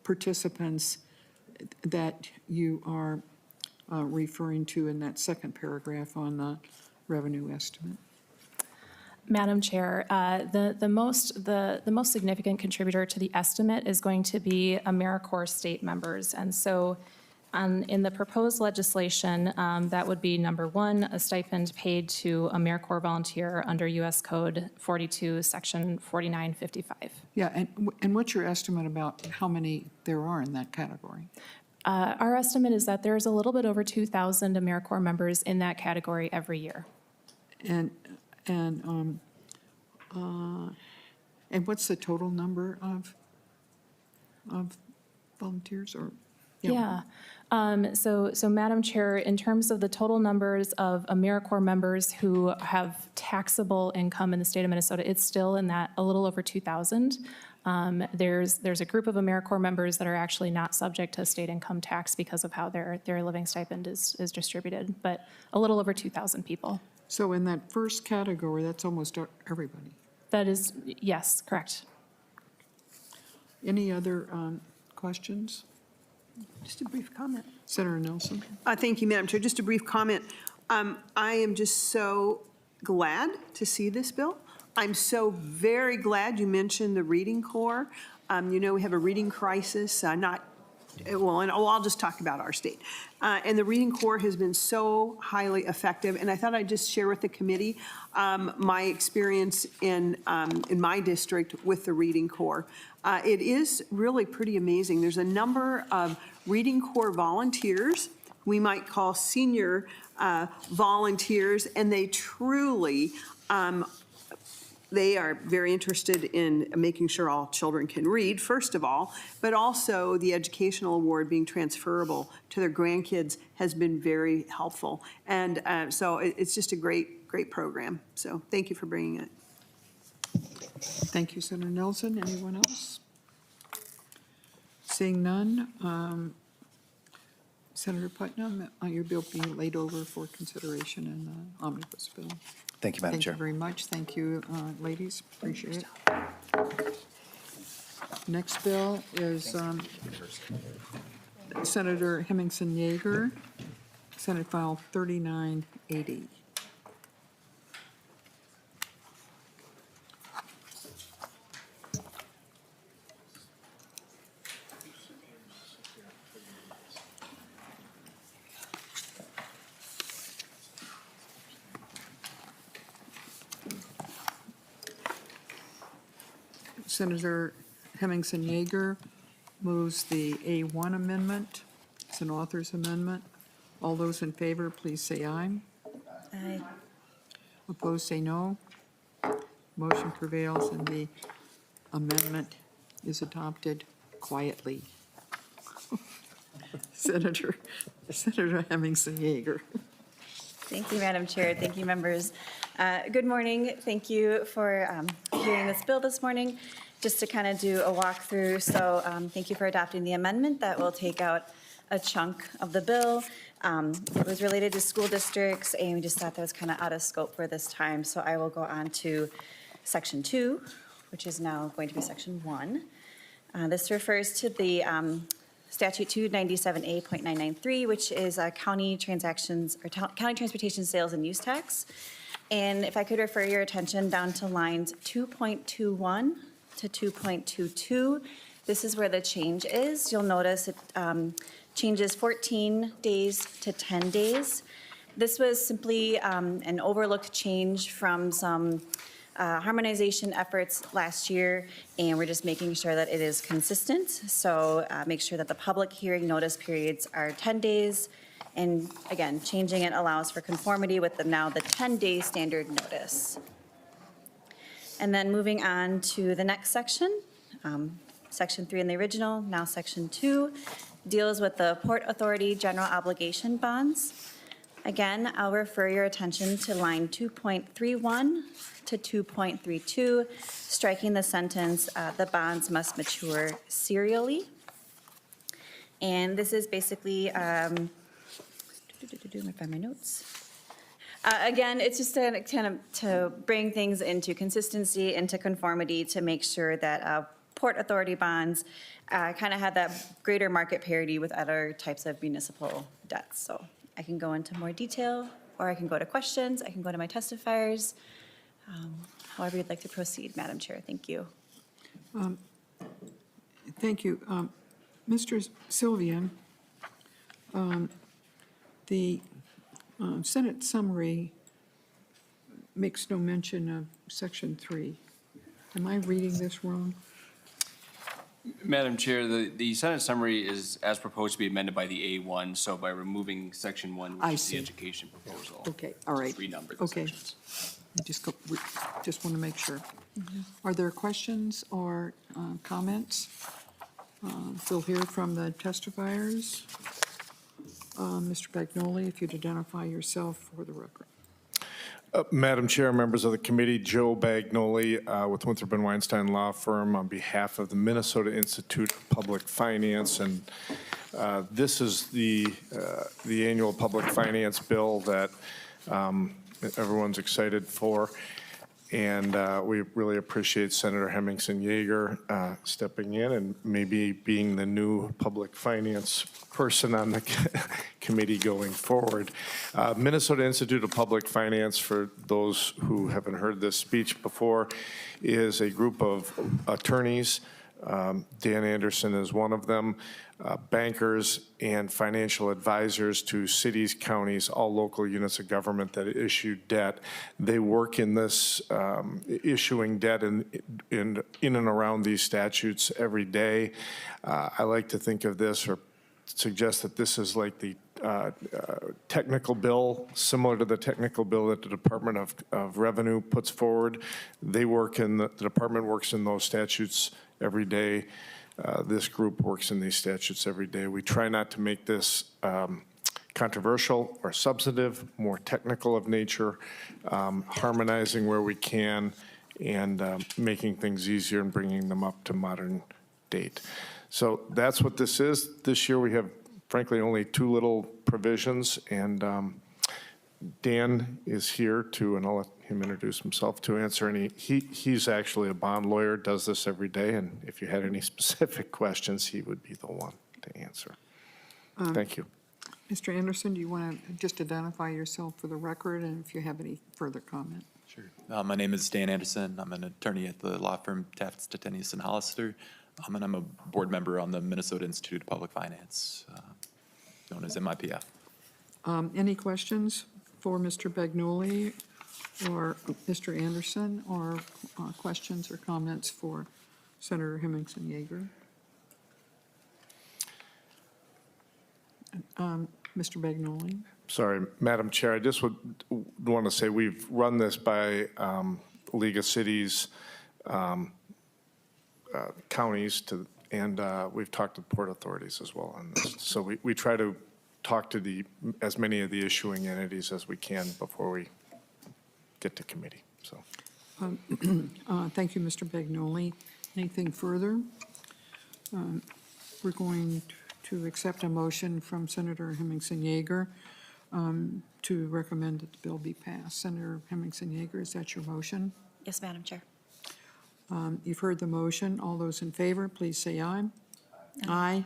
participants that you are referring to in that second paragraph on the revenue estimate? Madam Chair, the most significant contributor to the estimate is going to be AmeriCorps state members. And so in the proposed legislation, that would be number one, a stipend paid to AmeriCorps volunteer under U.S. Code 42, Section 4955. Yeah, and what's your estimate about how many there are in that category? Our estimate is that there's a little bit over 2,000 AmeriCorps members in that category every year. And what's the total number of volunteers or? Yeah. So Madam Chair, in terms of the total numbers of AmeriCorps members who have taxable income in the state of Minnesota, it's still in that a little over 2,000. There's a group of AmeriCorps members that are actually not subject to state income tax because of how their living stipend is distributed, but a little over 2,000 people. So in that first category, that's almost everybody. That is, yes, correct. Any other questions? Just a brief comment. Senator Nelson? Thank you, Madam Chair. Just a brief comment. I am just so glad to see this bill. I'm so very glad you mentioned the Reading Corps. You know, we have a reading crisis, I'll just talk about our state. And the Reading Corps has been so highly effective, and I thought I'd just share with the committee my experience in my district with the Reading Corps. It is really pretty amazing. There's a number of Reading Corps volunteers, we might call senior volunteers, and they truly they are very interested in making sure all children can read, first of all, but also the educational award being transferable to their grandkids has been very helpful. And so it's just a great program. So thank you for bringing it. Thank you, Senator Nelson. Anyone else? Seeing none, Senator Putnam, your bill being laid over for consideration in the omnibus bill. Thank you, Madam Chair. Thank you very much. Thank you, ladies. Appreciate it. Next bill is Senator Hemmingsen-Jaeger, Senate File 3980. Senator Hemmingsen-Jaeger moves the A1 amendment. It's an author's amendment. All those in favor, please say aye. Aye. Opposed, say no. Motion prevails and the amendment is adopted quietly. Senator Hemmingsen-Jaeger. Thank you, Madam Chair. Thank you, members. Good morning. Thank you for hearing this bill this morning. just to kind of do a walkthrough. So thank you for adopting the amendment that will take out a chunk of the bill. It was related to school districts, and we just thought that was kind of out of scope for this time. So I will go on to Section 2, which is now going to be Section 1. This refers to the Statute 297A.993, which is county transactions or county transportation sales and use tax. And if I could refer your attention down to lines 2.21 to 2.22, this is where the change is. You'll notice it changes 14 days to 10 days. This was simply an overlooked change from some harmonization efforts last year, and we're just making sure that it is consistent. So make sure that the public hearing notice periods are 10 days. And again, changing it allows for conformity with the 10-day standard notice. And then moving on to the next section, Section 3 in the original, now Section 2, deals with the Port Authority general obligation bonds. Again, I'll refer your attention to line 2.31 to 2.32, striking the sentence, the bonds must mature serially. And this is basically, let me find my notes. Again, it's just to kind of to bring things into consistency, into conformity, to make sure that Port Authority bonds kind of have that greater market parity with other types of municipal debts. So I can go into more detail, or I can go to questions. I can go to my testifiers. However you'd like to proceed, Madam Chair. Thank you. Thank you. Mr. Sylvian, the Senate summary makes no mention of Section 3. Am I reading this wrong? Madam Chair, the Senate summary is as proposed to be amended by the A1, so by removing Section 1, I which is see. the education proposal. Okay, all right. Just renumber the Okay. sections. I just want to make sure. Are there questions or comments? We'll hear from the testifiers. Mr. Bagnoli, if you'd identify yourself for the record. Madam Chair, members of the committee, Joe Bagnoli with Winthrop & Weinstein Law Firm on behalf of the Minnesota Institute of Public Finance. And this is the annual public finance bill that everyone's excited for. And we really appreciate Senator Hemmingsen-Jaeger stepping in and maybe being the new public finance person on the committee going forward. Minnesota Institute of Public Finance, for those who haven't heard this speech before, is a group of attorneys. Dan Anderson is one of them, bankers and financial advisors to cities, counties, all local units of government that issue debt. They work in this issuing debt in and around these statutes every day. I like to think of this or suggest that this is like the technical bill, similar to the technical bill that the Department of Revenue puts forward. They work in, the department works in those statutes every day. This group works in these statutes every day. We try not to make this controversial or substantive, more technical of nature, harmonizing where we can, and making things easier and bringing them up to modern date. So that's what this is. This year we have, frankly, only two little provisions, and Dan is here to, and I'll let him introduce himself, to answer any. He's actually a bond lawyer, does this every day, and if you had any specific questions, he would be the one to answer. Thank you. Mr. Anderson, do you want to just identify yourself for the record, and if you have any further comment? Sure. My name is Dan Anderson. I'm an attorney at the law firm Taft, Stettinius & Hollister, and I'm a board member on the Minnesota Institute of Public Finance, known as MIPF. Any questions for Mr. Bagnoli or Mr. Anderson, or questions or comments for Senator Hemmingsen-Jaeger? Mr. Bagnoli? Sorry, Madam Chair, I just would want to say we've run this by League of Cities, counties, and we've talked to port authorities as well on this. So we try to talk to as many of the issuing entities as we can before we get to committee. So Thank you, Mr. Bagnoli. Anything further? We're going to accept a motion from Senator Hemmingsen-Jaeger to recommend that the bill be passed. Senator Hemmingsen-Jaeger, is that your motion? Yes, Madam Chair. You've heard the motion. All those in favor, please say aye. Aye.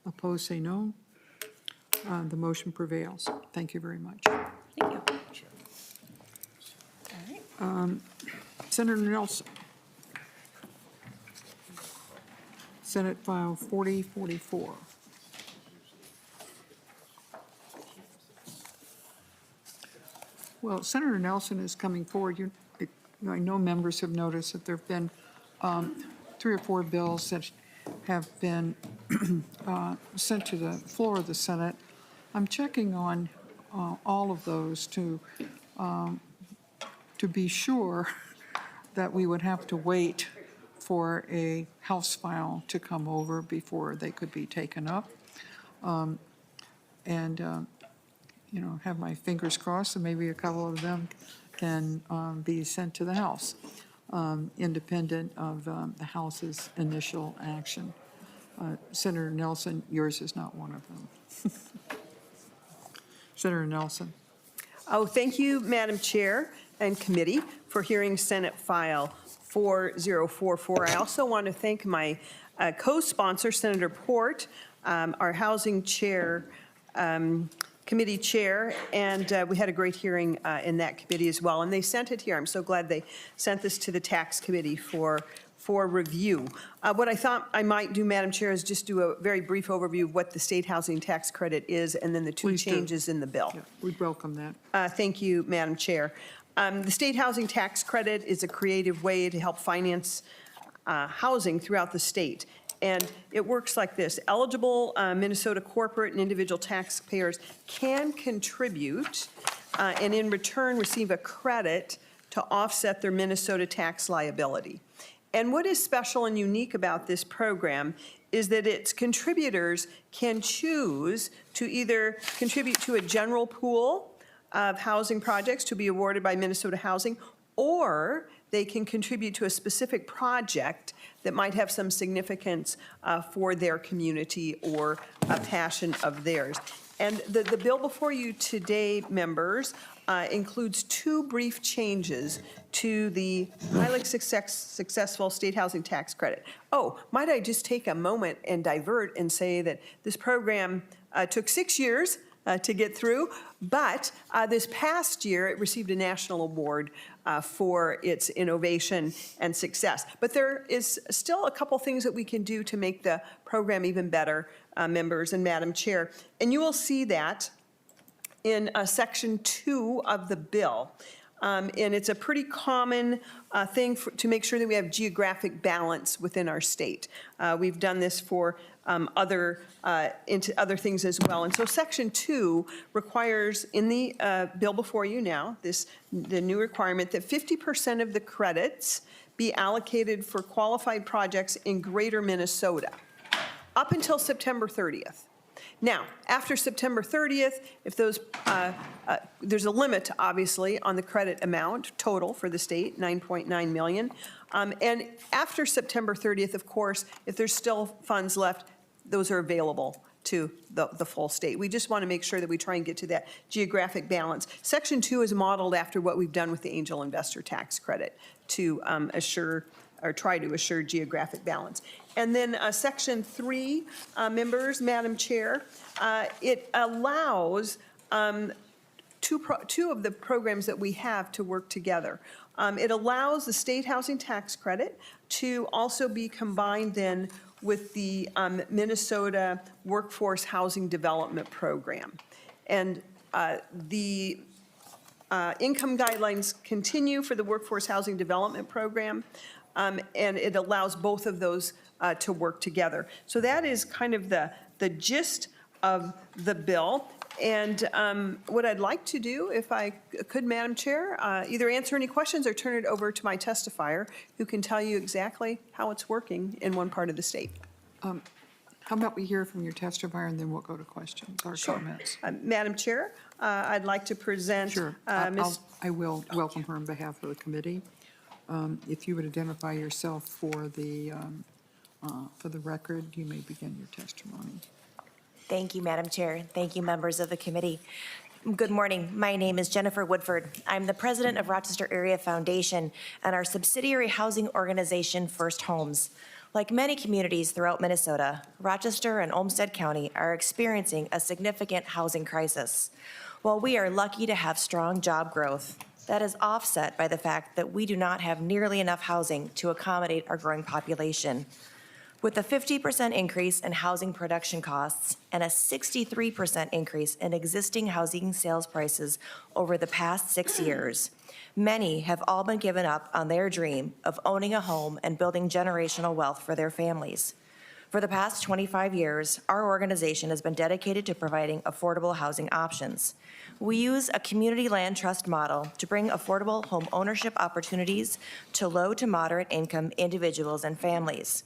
Opposed, say no. The motion prevails. Thank you very much. Thank you. All right. Senator Nelson. Senate File 4044. Well, Senator Nelson is coming forward. I know members have noticed that there have been 3 or 4 bills that have been sent to the floor of the Senate. I'm checking on all of those to be sure that we would have to wait for a House file to come over before they could be taken up. Have my fingers crossed, and maybe a couple of them can be sent to the House, independent of the House's initial action. Senator Nelson, yours is not one of them. Senator Nelson. Oh, thank you, Madam Chair and committee, for hearing Senate File 4044. I also want to thank my co-sponsor, Senator Port, our Housing Chair, Committee Chair, and we had a great hearing in that committee as well. And they sent it here. I'm so glad they sent this to the Tax Committee for review. What I thought I might do, Madam Chair, is just do a very brief overview of what the state housing tax credit is and then the 2 changes in the bill. Yeah, we'd welcome that. Thank you, Madam Chair. The state housing tax credit is a creative way to help finance housing throughout the state. And it works like this. Eligible Minnesota corporate and individual taxpayers can contribute and in return receive a credit to offset their Minnesota tax liability. And what is special and unique about this program is that its contributors can choose to either contribute to a general pool of housing projects to be awarded by Minnesota Housing, or they can contribute to a specific project that might have some significance for their community or a passion of theirs. And the bill before you today, members, includes 2 brief changes to the highly successful state housing tax credit. Oh, might I just take a moment and divert and say that this program took 6 years to get through, but this past year it received a national award for its innovation and success. But there is still a couple things that we can do to make the program even better, members and Madam Chair. And you will see that in Section 2 of the bill. And it's a pretty common thing to make sure that we have geographic balance within our state. We've done this for other things as well. And so Section 2 requires in the bill before you now, the new requirement that 50% of the credits be allocated for qualified projects in greater Minnesota up until September 30th. Now, after September 30th, if those, there's a limit, obviously, on the credit amount total for the state, $9.9 million. And after September 30th, of course, if there's still funds left, those are available to the full state. We just want to make sure that we try and get to that geographic balance. Section 2 is modeled after what we've done with the angel investor tax credit to assure or try to assure geographic balance. And then Section 3, members, Madam Chair, it allows two of the programs that we have to work together. It allows the state housing tax credit to also be combined then with the Minnesota Workforce Housing Development Program. And the income guidelines continue for the Workforce Housing Development Program, and it allows both of those to work together. So that is kind of the gist of the bill. And what I'd like to do, if I could, Madam Chair, either answer any questions or turn it over to my testifier, who can tell you exactly how it's working in one part of the state. How about we hear from your testifier, and then we'll go to questions or comments. Madam Chair, I'd like to present. Sure. I will welcome her on behalf of the committee. If you would identify yourself for the record, you may begin your testimony. Thank you, Madam Chair. Thank you, members of the committee. Good morning. My name is Jennifer Woodford. I'm the president of Rochester Area Foundation and our subsidiary housing organization, First Homes. Like many communities throughout Minnesota, Rochester and Olmsted County are experiencing a significant housing crisis. While we are lucky to have strong job growth, that is offset by the fact that we do not have nearly enough housing to accommodate our growing population. With a 50% increase in housing production costs and a 63% increase in existing housing sales prices over the past 6 years, many have all been given up on their dream of owning a home and building generational wealth for their families. For the past 25 years, our organization has been dedicated to providing affordable housing options. We use a community land trust model to bring affordable home ownership opportunities to low to moderate income individuals and families.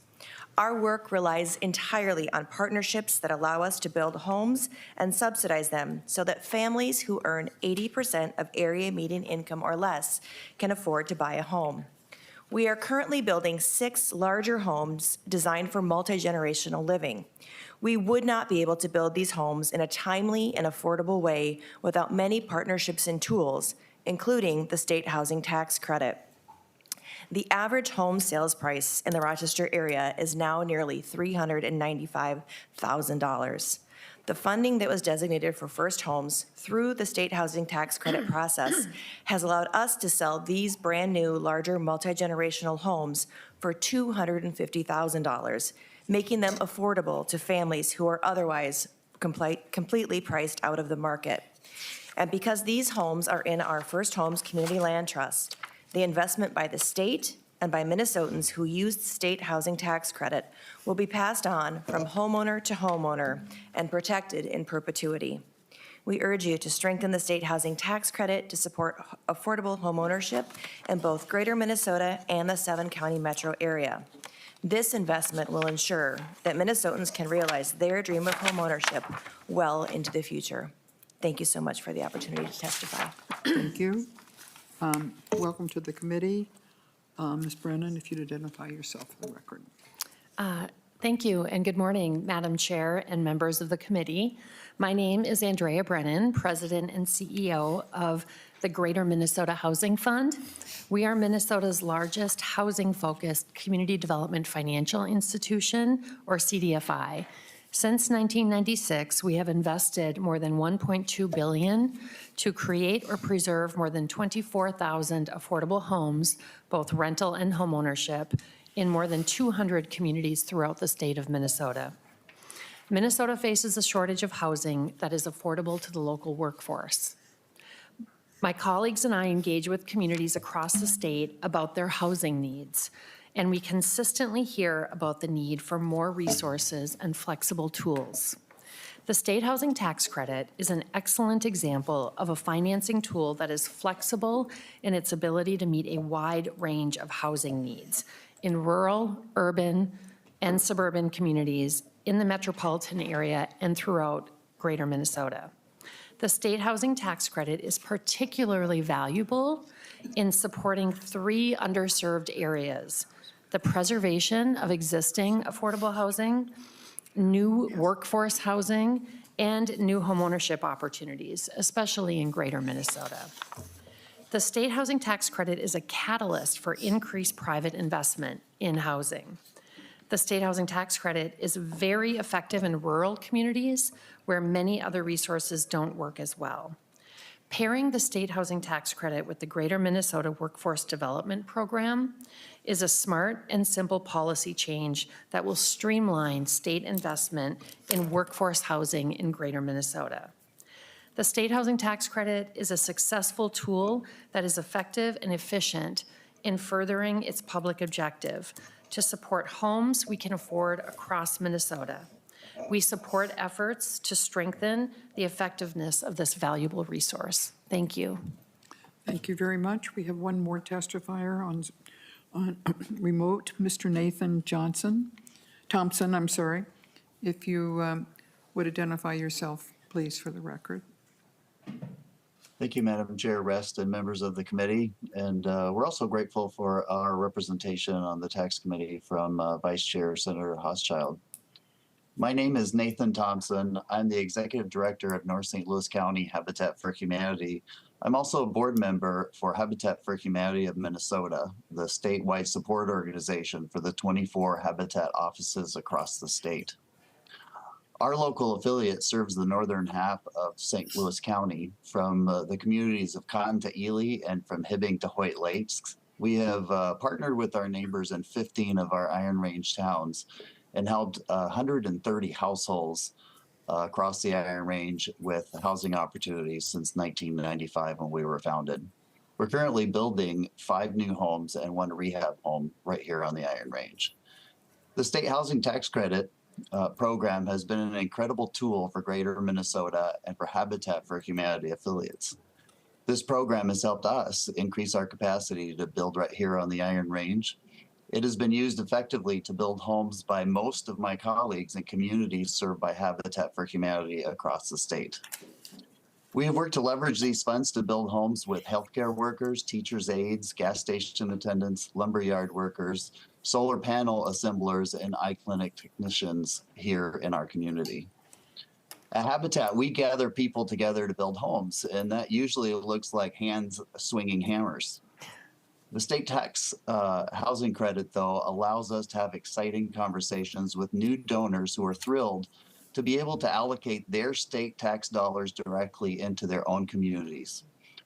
Our work relies entirely on partnerships that allow us to build homes and subsidize them so that families who earn 80% of area median income or less can afford to buy a home. We are currently building 6 larger homes designed for multi-generational living. We would not be able to build these homes in a timely and affordable way without many partnerships and tools, including the state housing tax credit. The average home sales price in the Rochester area is now nearly $395,000. The funding that was designated for First Homes through the state housing tax credit process has allowed us to sell these brand-new, larger, multi-generational homes for $250,000, making them affordable to families who are otherwise completely priced out of the market. And because these homes are in our First Homes Community Land Trust, the investment by the state and by Minnesotans who use the state housing tax credit will be passed on from homeowner to homeowner and protected in perpetuity. We urge you to strengthen the state housing tax credit to support affordable homeownership in both Greater Minnesota and the 7-county metro area. This investment will ensure that Minnesotans can realize their dream of homeownership well into the future. Thank you so much for the opportunity to testify. Thank you. Welcome to the committee. Ms. Brennan, if you'd identify yourself for the record. Thank you, and good morning, Madam Chair and members of the committee. My name is Andrea Brennan, President and CEO of the Greater Minnesota Housing Fund. We are Minnesota's largest housing-focused community development financial institution, or CDFI. Since 1996, we have invested more than $1.2 billion to create or preserve more than 24,000 affordable homes, both rental and homeownership, in more than 200 communities throughout the state of Minnesota. Minnesota faces a shortage of housing that is affordable to the local workforce. My colleagues and I engage with communities across the state about their housing needs, and we consistently hear about the need for more resources and flexible tools. The state housing tax credit is an excellent example of a financing tool that is flexible in its ability to meet a wide range of housing needs in rural, urban, and suburban communities in the metropolitan area and throughout Greater Minnesota. The state housing tax credit is particularly valuable in supporting 3 underserved areas: the preservation of existing affordable housing, new workforce housing, and new homeownership opportunities, especially in Greater Minnesota. The state housing tax credit is a catalyst for increased private investment in housing. The state housing tax credit is very effective in rural communities where many other resources don't work as well. Pairing the state housing tax credit with the Greater Minnesota Workforce Development Program is a smart and simple policy change that will streamline state investment in workforce housing in Greater Minnesota. The state housing tax credit is a successful tool that is effective and efficient in furthering its public objective to support homes we can afford across Minnesota. We support efforts to strengthen the effectiveness of this valuable resource. Thank you. Thank you very much. We have one more testifier on remote, Mr. Nathan Thompson, I'm sorry. If you would identify yourself, please, for the record. Thank you, Madam Chair, Rest, and members of the committee. And we're also grateful for our representation on the tax committee from Vice Chair Senator Hoschild. My name is Nathan Thompson. I'm the Executive Director of North St. Louis County Habitat for Humanity. I'm also a board member for Habitat for Humanity of Minnesota, the statewide support organization for the 24 Habitat offices across the state. Our local affiliate serves the northern half of St. Louis County, from the communities of Cotton to Ely and from Hibbing to Hoyt Lakes. We have partnered with our neighbors in 15 of our Iron Range towns and helped 130 households across the Iron Range with housing opportunities since 1995 when we were founded. We're currently building 5 new homes and 1 rehab home right here on the Iron Range. The state housing tax credit program has been an incredible tool for Greater Minnesota and for Habitat for Humanity affiliates. This program has helped us increase our capacity to build right here on the Iron Range. It has been used effectively to build homes by most of my colleagues in communities served by Habitat for Humanity across the state. We have worked to leverage these funds to build homes with healthcare workers, teachers' aides, gas station attendants, lumberyard workers, solar panel assemblers, and eye clinic technicians here in our community. At Habitat, we gather people together to build homes, and that usually looks like hands swinging hammers. The state tax housing credit, though, allows us to have exciting conversations with new donors who are thrilled to be able to allocate their state tax dollars directly into their own communities.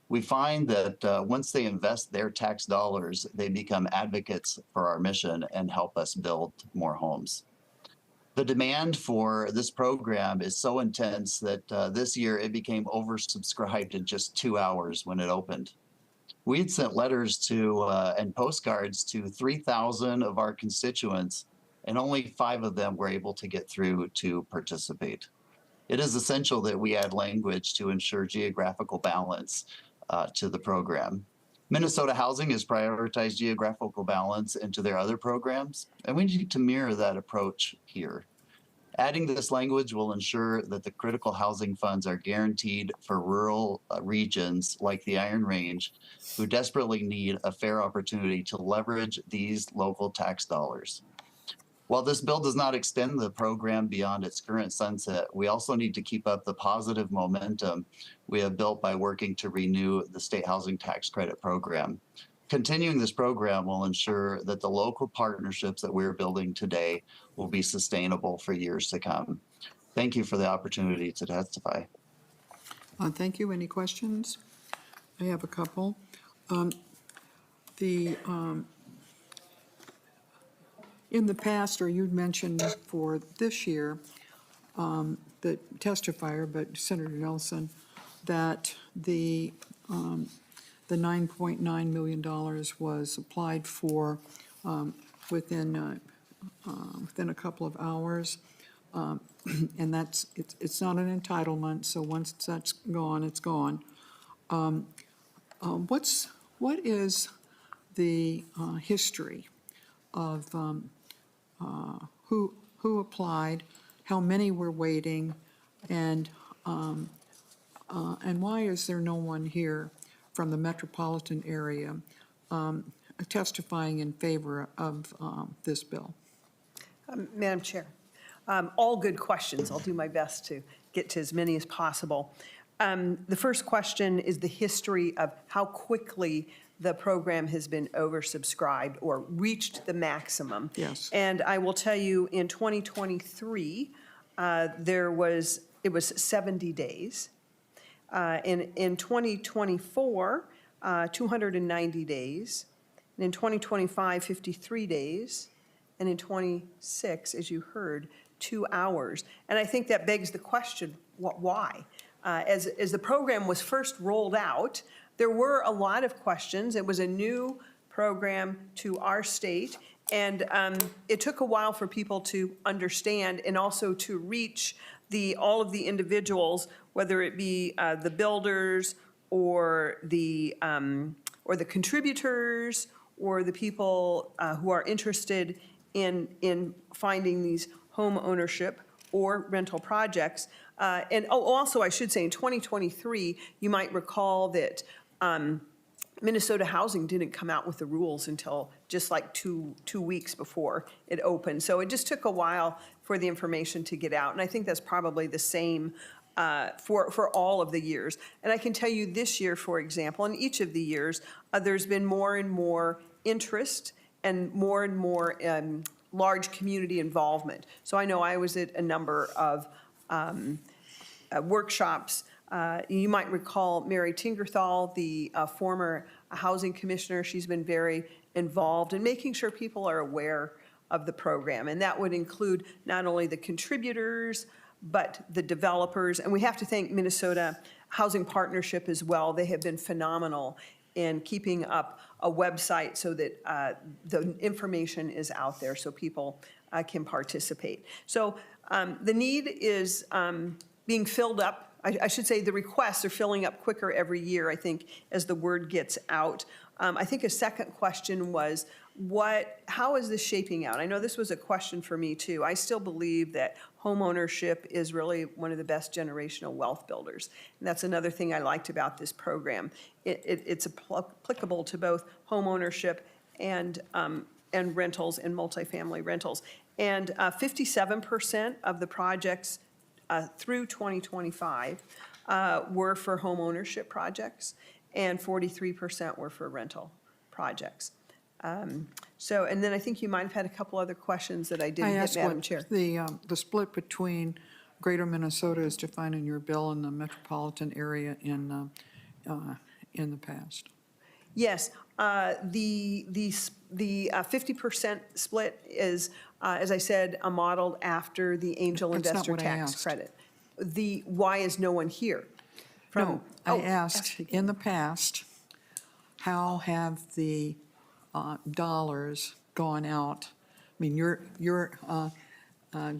We find that once they invest their tax dollars, they become advocates for our mission and help us build more homes. The demand for this program is so intense that this year it became oversubscribed in just 2 hours when it opened. We had sent letters to and postcards to 3,000 of our constituents, and only 5 of them were able to get through to participate. It is essential that we add language to ensure geographical balance to the program. Minnesota Housing has prioritized geographical balance into their other programs, and we need to mirror that approach here. Adding this language will ensure that the critical housing funds are guaranteed for rural regions like the Iron Range, who desperately need a fair opportunity to leverage these local tax dollars. While this bill does not extend the program beyond its current sunset, we also need to keep up the positive momentum we have built by working to renew the state housing tax credit program. Continuing this program will ensure that the local partnerships that we're building today will be sustainable for years to come. Thank you for the opportunity to testify. Thank you. Any questions? I have a couple. In the past, or you'd mentioned for this year, the testifier, but Senator Nelson, that the $9.9 million was applied for within a couple of hours. And it's not an entitlement, so once that's gone, it's gone. What is the history of who applied, how many were waiting, and why is there no one here from the metropolitan area testifying in favor of this bill? Madam Chair, all good questions. I'll do my best to get to as many as possible. The first question is the history of how quickly the program has been oversubscribed or reached the maximum. Yes. And I will tell you, in 2023, it was 70 days. In 2024, 290 days. And in 2025, 53 days. And in 26, as you heard, 2 hours. And I think that begs the question, why? As the program was first rolled out, there were a lot of questions. It was a new program to our state, and it took a while for people to understand and also to reach all of the individuals, whether it be the builders or the contributors or the people who are interested in finding these home ownership or rental projects. And also, I should say, in 2023, you might recall that Minnesota Housing didn't come out with the rules until just like two weeks before it opened. So it just took a while for the information to get out. And I think that's probably the same for all of the years. And I can tell you this year, for example, in each of the years, there's been more and more interest and more large community involvement. So I know I was at a number of workshops. You might recall Mary Tingerthal, the former housing commissioner. She's been very involved in making sure people are aware of the program. And that would include not only the contributors, but the developers. And we have to thank Minnesota Housing Partnership as well. They have been phenomenal in keeping up a website so that the information is out there so people can participate. So the need is being filled up. I should say the requests are filling up quicker every year, I think, as the word gets out. I think a second question was, how is this shaping out? I know this was a question for me too. I still believe that home ownership is really one of the best generational wealth builders. And that's another thing I liked about this program. It's applicable to both home ownership and rentals and multifamily rentals. And 57% of the projects through 2025 were for home ownership projects, and 43% were for rental projects. So, and then I think you might have had a couple other questions that I didn't hit, Madam Chair. The split between Greater Minnesota is defined in your bill and the metropolitan area in the past. Yes, the 50% split is, as I said, modeled after the angel That's not investor what I tax asked. credit. Why is no one here? No, I asked, in the past, how have the dollars gone out? I mean, you're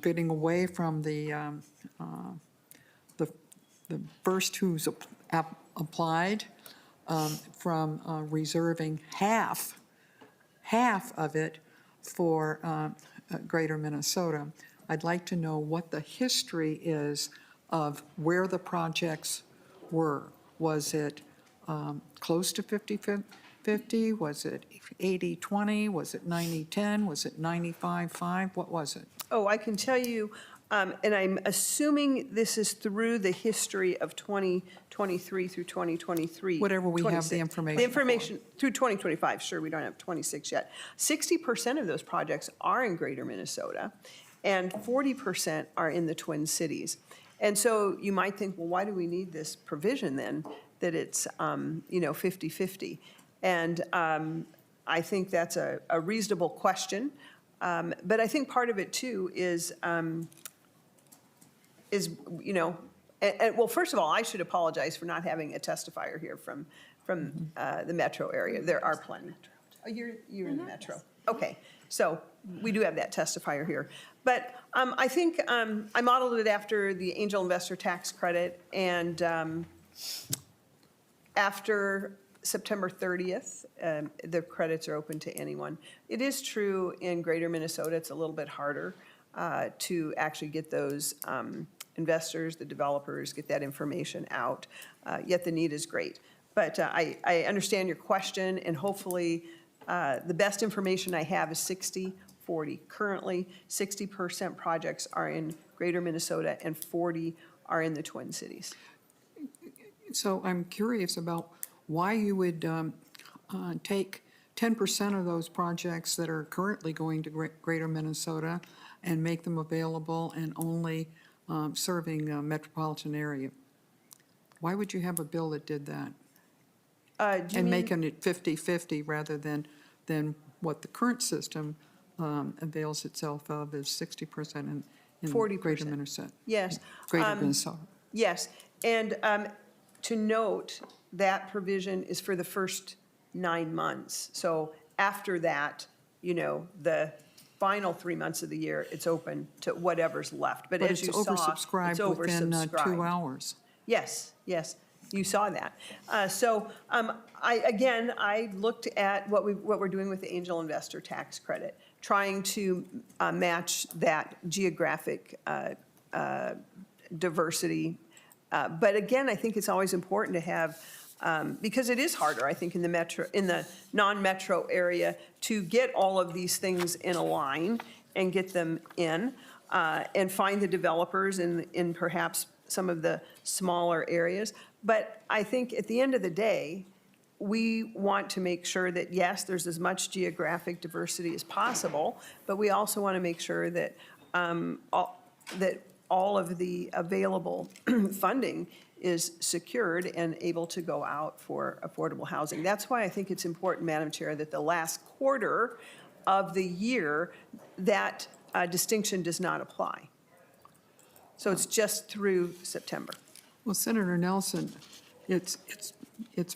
getting away from the first who's applied, from reserving half of it for Greater Minnesota. I'd like to know what the history is of where the projects were. Was it close to 50-50? Was it 80-20? Was it 90-10? Was it 95-5? What was it? Oh, I can tell you, and I'm assuming this is through the history of 2023 through 2023. Whatever we have 26. the information The information through 2025, sure, we don't have 26 yet. 60% of those projects are in Greater Minnesota, and 40% are in the Twin Cities. And so you might think, well, why do we need this provision then, that it's 50-50? And I think that's a reasonable question. But I think part of it too is well, first of all, I should apologize for not having a testifier here from the metro area. There are plenty. Oh, you're in the metro. Okay, so we do have that testifier here. But I think I modeled it after the angel investor tax credit, and after September 30th, the credits are open to anyone. It is true in Greater Minnesota, it's a little bit harder to actually get those investors, the developers, get that information out, yet the need is great. But I understand your question, and hopefully the best information I have is 60-40. Currently, 60% projects are in Greater Minnesota and 40 are in the Twin Cities. So I'm curious about why you would take 10% of those projects that are currently going to Greater Minnesota and make them available and only serving the metropolitan area. Why would you have a bill that did that? And making it 50-50 rather than what the current system avails itself of is 60% in 40%. Greater Minnesota. Yes. Greater Minnesota. Yes, and to note, that provision is for the first 9 months. So after that, the final 3 months of the year, it's open to whatever's left. But as you saw, it's oversubscribed within 2 hours. Yes, you saw that. So I looked at what we're doing with the angel investor tax credit, trying to match that geographic diversity. But again, I think it's always important to have, because it is harder, I think, in the non-metro area to get all of these things in a line and get them in, and find the developers in perhaps some of the smaller areas. But I think at the end of the day, we want to make sure that, yes, there's as much geographic diversity as possible, but we also want to make sure that all of the available funding is secured and able to go out for affordable housing. That's why I think it's important, Madam Chair, that the last quarter of the year, that distinction does not apply. So it's just through September. Well, Senator Nelson, it's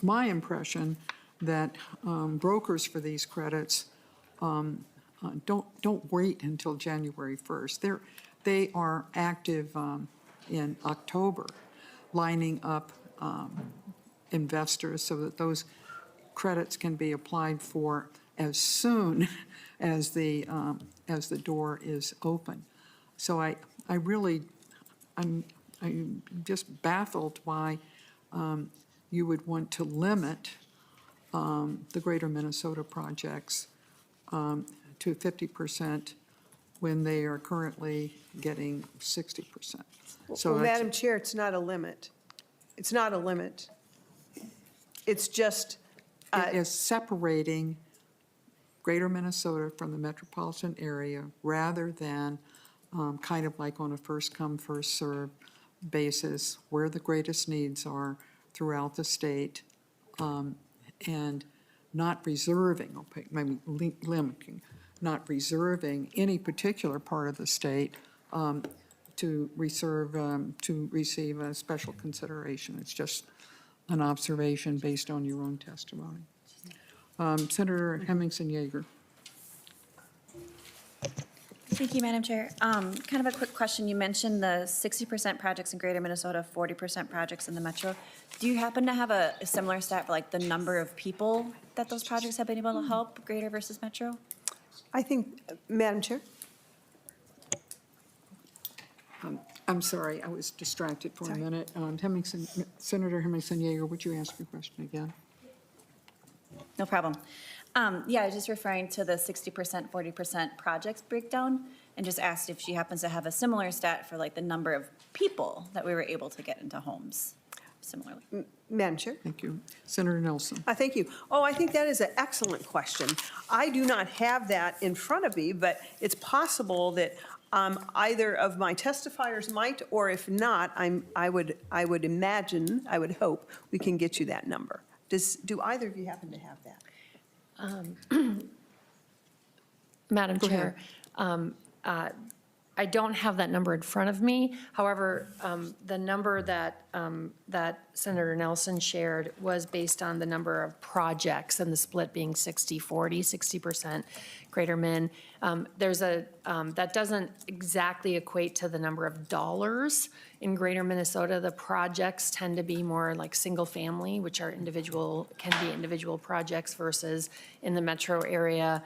my impression that brokers for these credits don't wait until January 1st. They are active in October, lining up investors so that those credits can be applied for as soon as the door is open. So I'm just baffled why you would want to limit the Greater Minnesota projects to 50% when they are currently getting 60%. So Well, Madam Chair, it's not a limit. It's not a limit. It's just. It is separating Greater Minnesota from the metropolitan area rather than kind of like on a first-come, first-served basis where the greatest needs are throughout the state, and not reserving, limiting, not reserving any particular part of the state to receive a special consideration. It's just an observation based on your own testimony. Senator Hemmingsen-Jaeger. Thank you, Madam Chair. Kind of a quick question. You mentioned the 60% projects in Greater Minnesota, 40% projects in the metro. Do you happen to have a similar stat for like the number of people that those projects have been able to help, Greater versus metro? I think, Madam Chair? I'm sorry, I was distracted for a minute. Senator Hemmingsen-Jaeger, would you ask your question again? No problem. Yeah, I was just referring to the 60%, 40% projects breakdown, and just asked if she happens to have a similar stat for like the number of people that we were able to get into homes similarly. Madam Chair? Thank you. Senator Nelson. Thank you. Oh, I think that is an excellent question. I do not have that in front of me, but it's possible that either of my testifiers might, or if not, I would imagine, I would hope, we can get you that number. Do either of you happen to have that? Madam Chair, I don't have that number in front of me. However, the number that Senator Nelson shared was based on the number of projects and the split being 60-40, 60% Greater Min. That doesn't exactly equate to the number of dollars in Greater Minnesota. The projects tend to be more like single family, which are can be individual projects, versus in the metro area.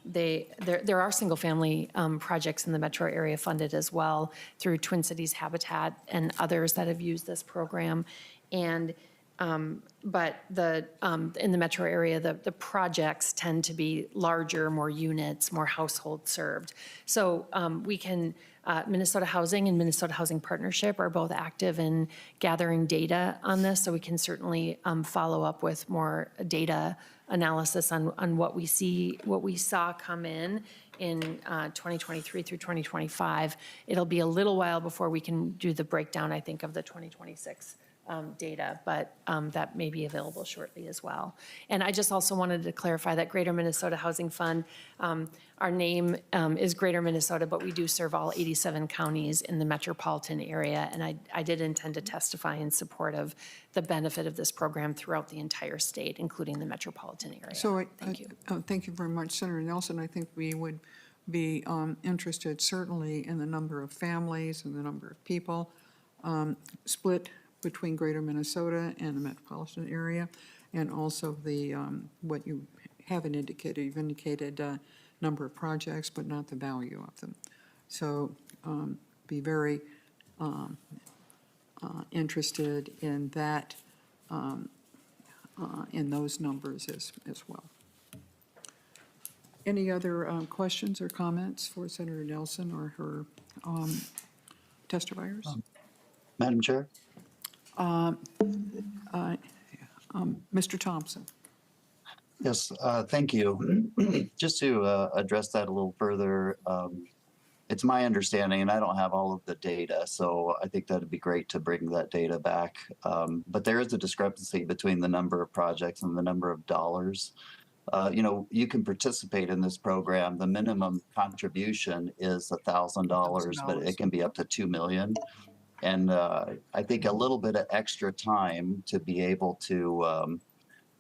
There are single-family projects in the metro area funded as well through Twin Cities Habitat and others that have used this program. And but in the metro area, the projects tend to be larger, more units, more households served. So we can. Minnesota Housing and Minnesota Housing Partnership are both active in gathering data on this, so we can certainly follow up with more data analysis on what we saw come in 2023 through 2025. It'll be a little while before we can do the breakdown, I think, of the 2026 data, but that may be available shortly as well. And I just also wanted to clarify that Greater Minnesota Housing Fund, our name is Greater Minnesota, but we do serve all 87 counties in the metropolitan area, and I did intend to testify in support of the benefit of this program throughout the entire state, including the metropolitan area. So Thank you. Thank you very much, Senator Nelson. I think we would be interested certainly in the number of families and the number of people split between Greater Minnesota and the metropolitan area, and also the what you haven't indicated. You've indicated number of projects, but not the value of them. So be very interested in that, in those numbers as well. Any other questions or comments for Senator Nelson or her testifiers? Madam Chair? Mr. Thompson? Yes, thank you. Just to address that a little further, it's my understanding, and I don't have all of the data, so I think that'd be great to bring that data back. But there is a discrepancy between the number of projects and the number of dollars. You know, you can participate in this program. The minimum contribution is $1,000, but it can be up to 2 million. And I think a little bit of extra time to be able to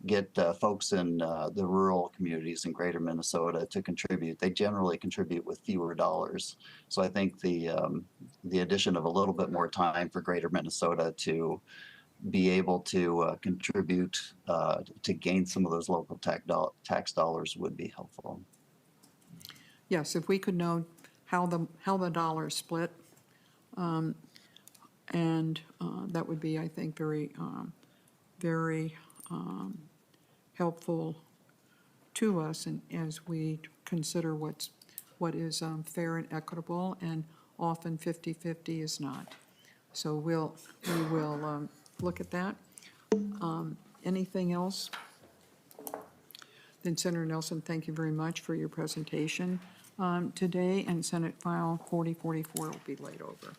get folks in the rural communities in greater Minnesota to contribute. They generally contribute with fewer dollars. So I think the addition of a little bit more time for greater Minnesota to be able to contribute to gain some of those local tax dollars would be helpful. Yes, if we could know how the dollars split, and that would be, I think, very helpful to us and as we consider what is fair and equitable, and often 50-50 is not. So we will look at that. Anything else? Then Senator Nelson, thank you very much for your presentation today, and Senate File 4044 will be laid over.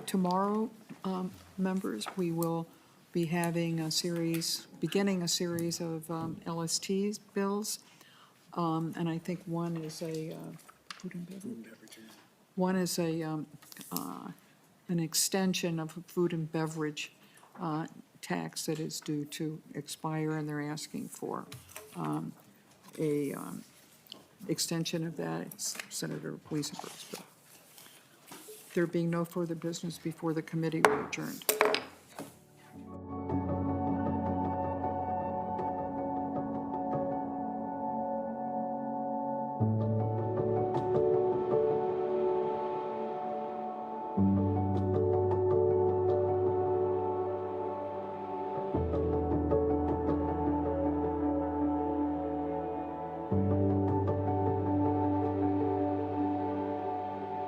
Tomorrow, members, we will be having beginning a series of LST bills. And I think one is a food and beverage. One is an extension of a food and beverage tax that is due to expire, and they're asking for a extension of that. It's Senator Weisenberg's bill. There being no further business before the committee, we adjourned.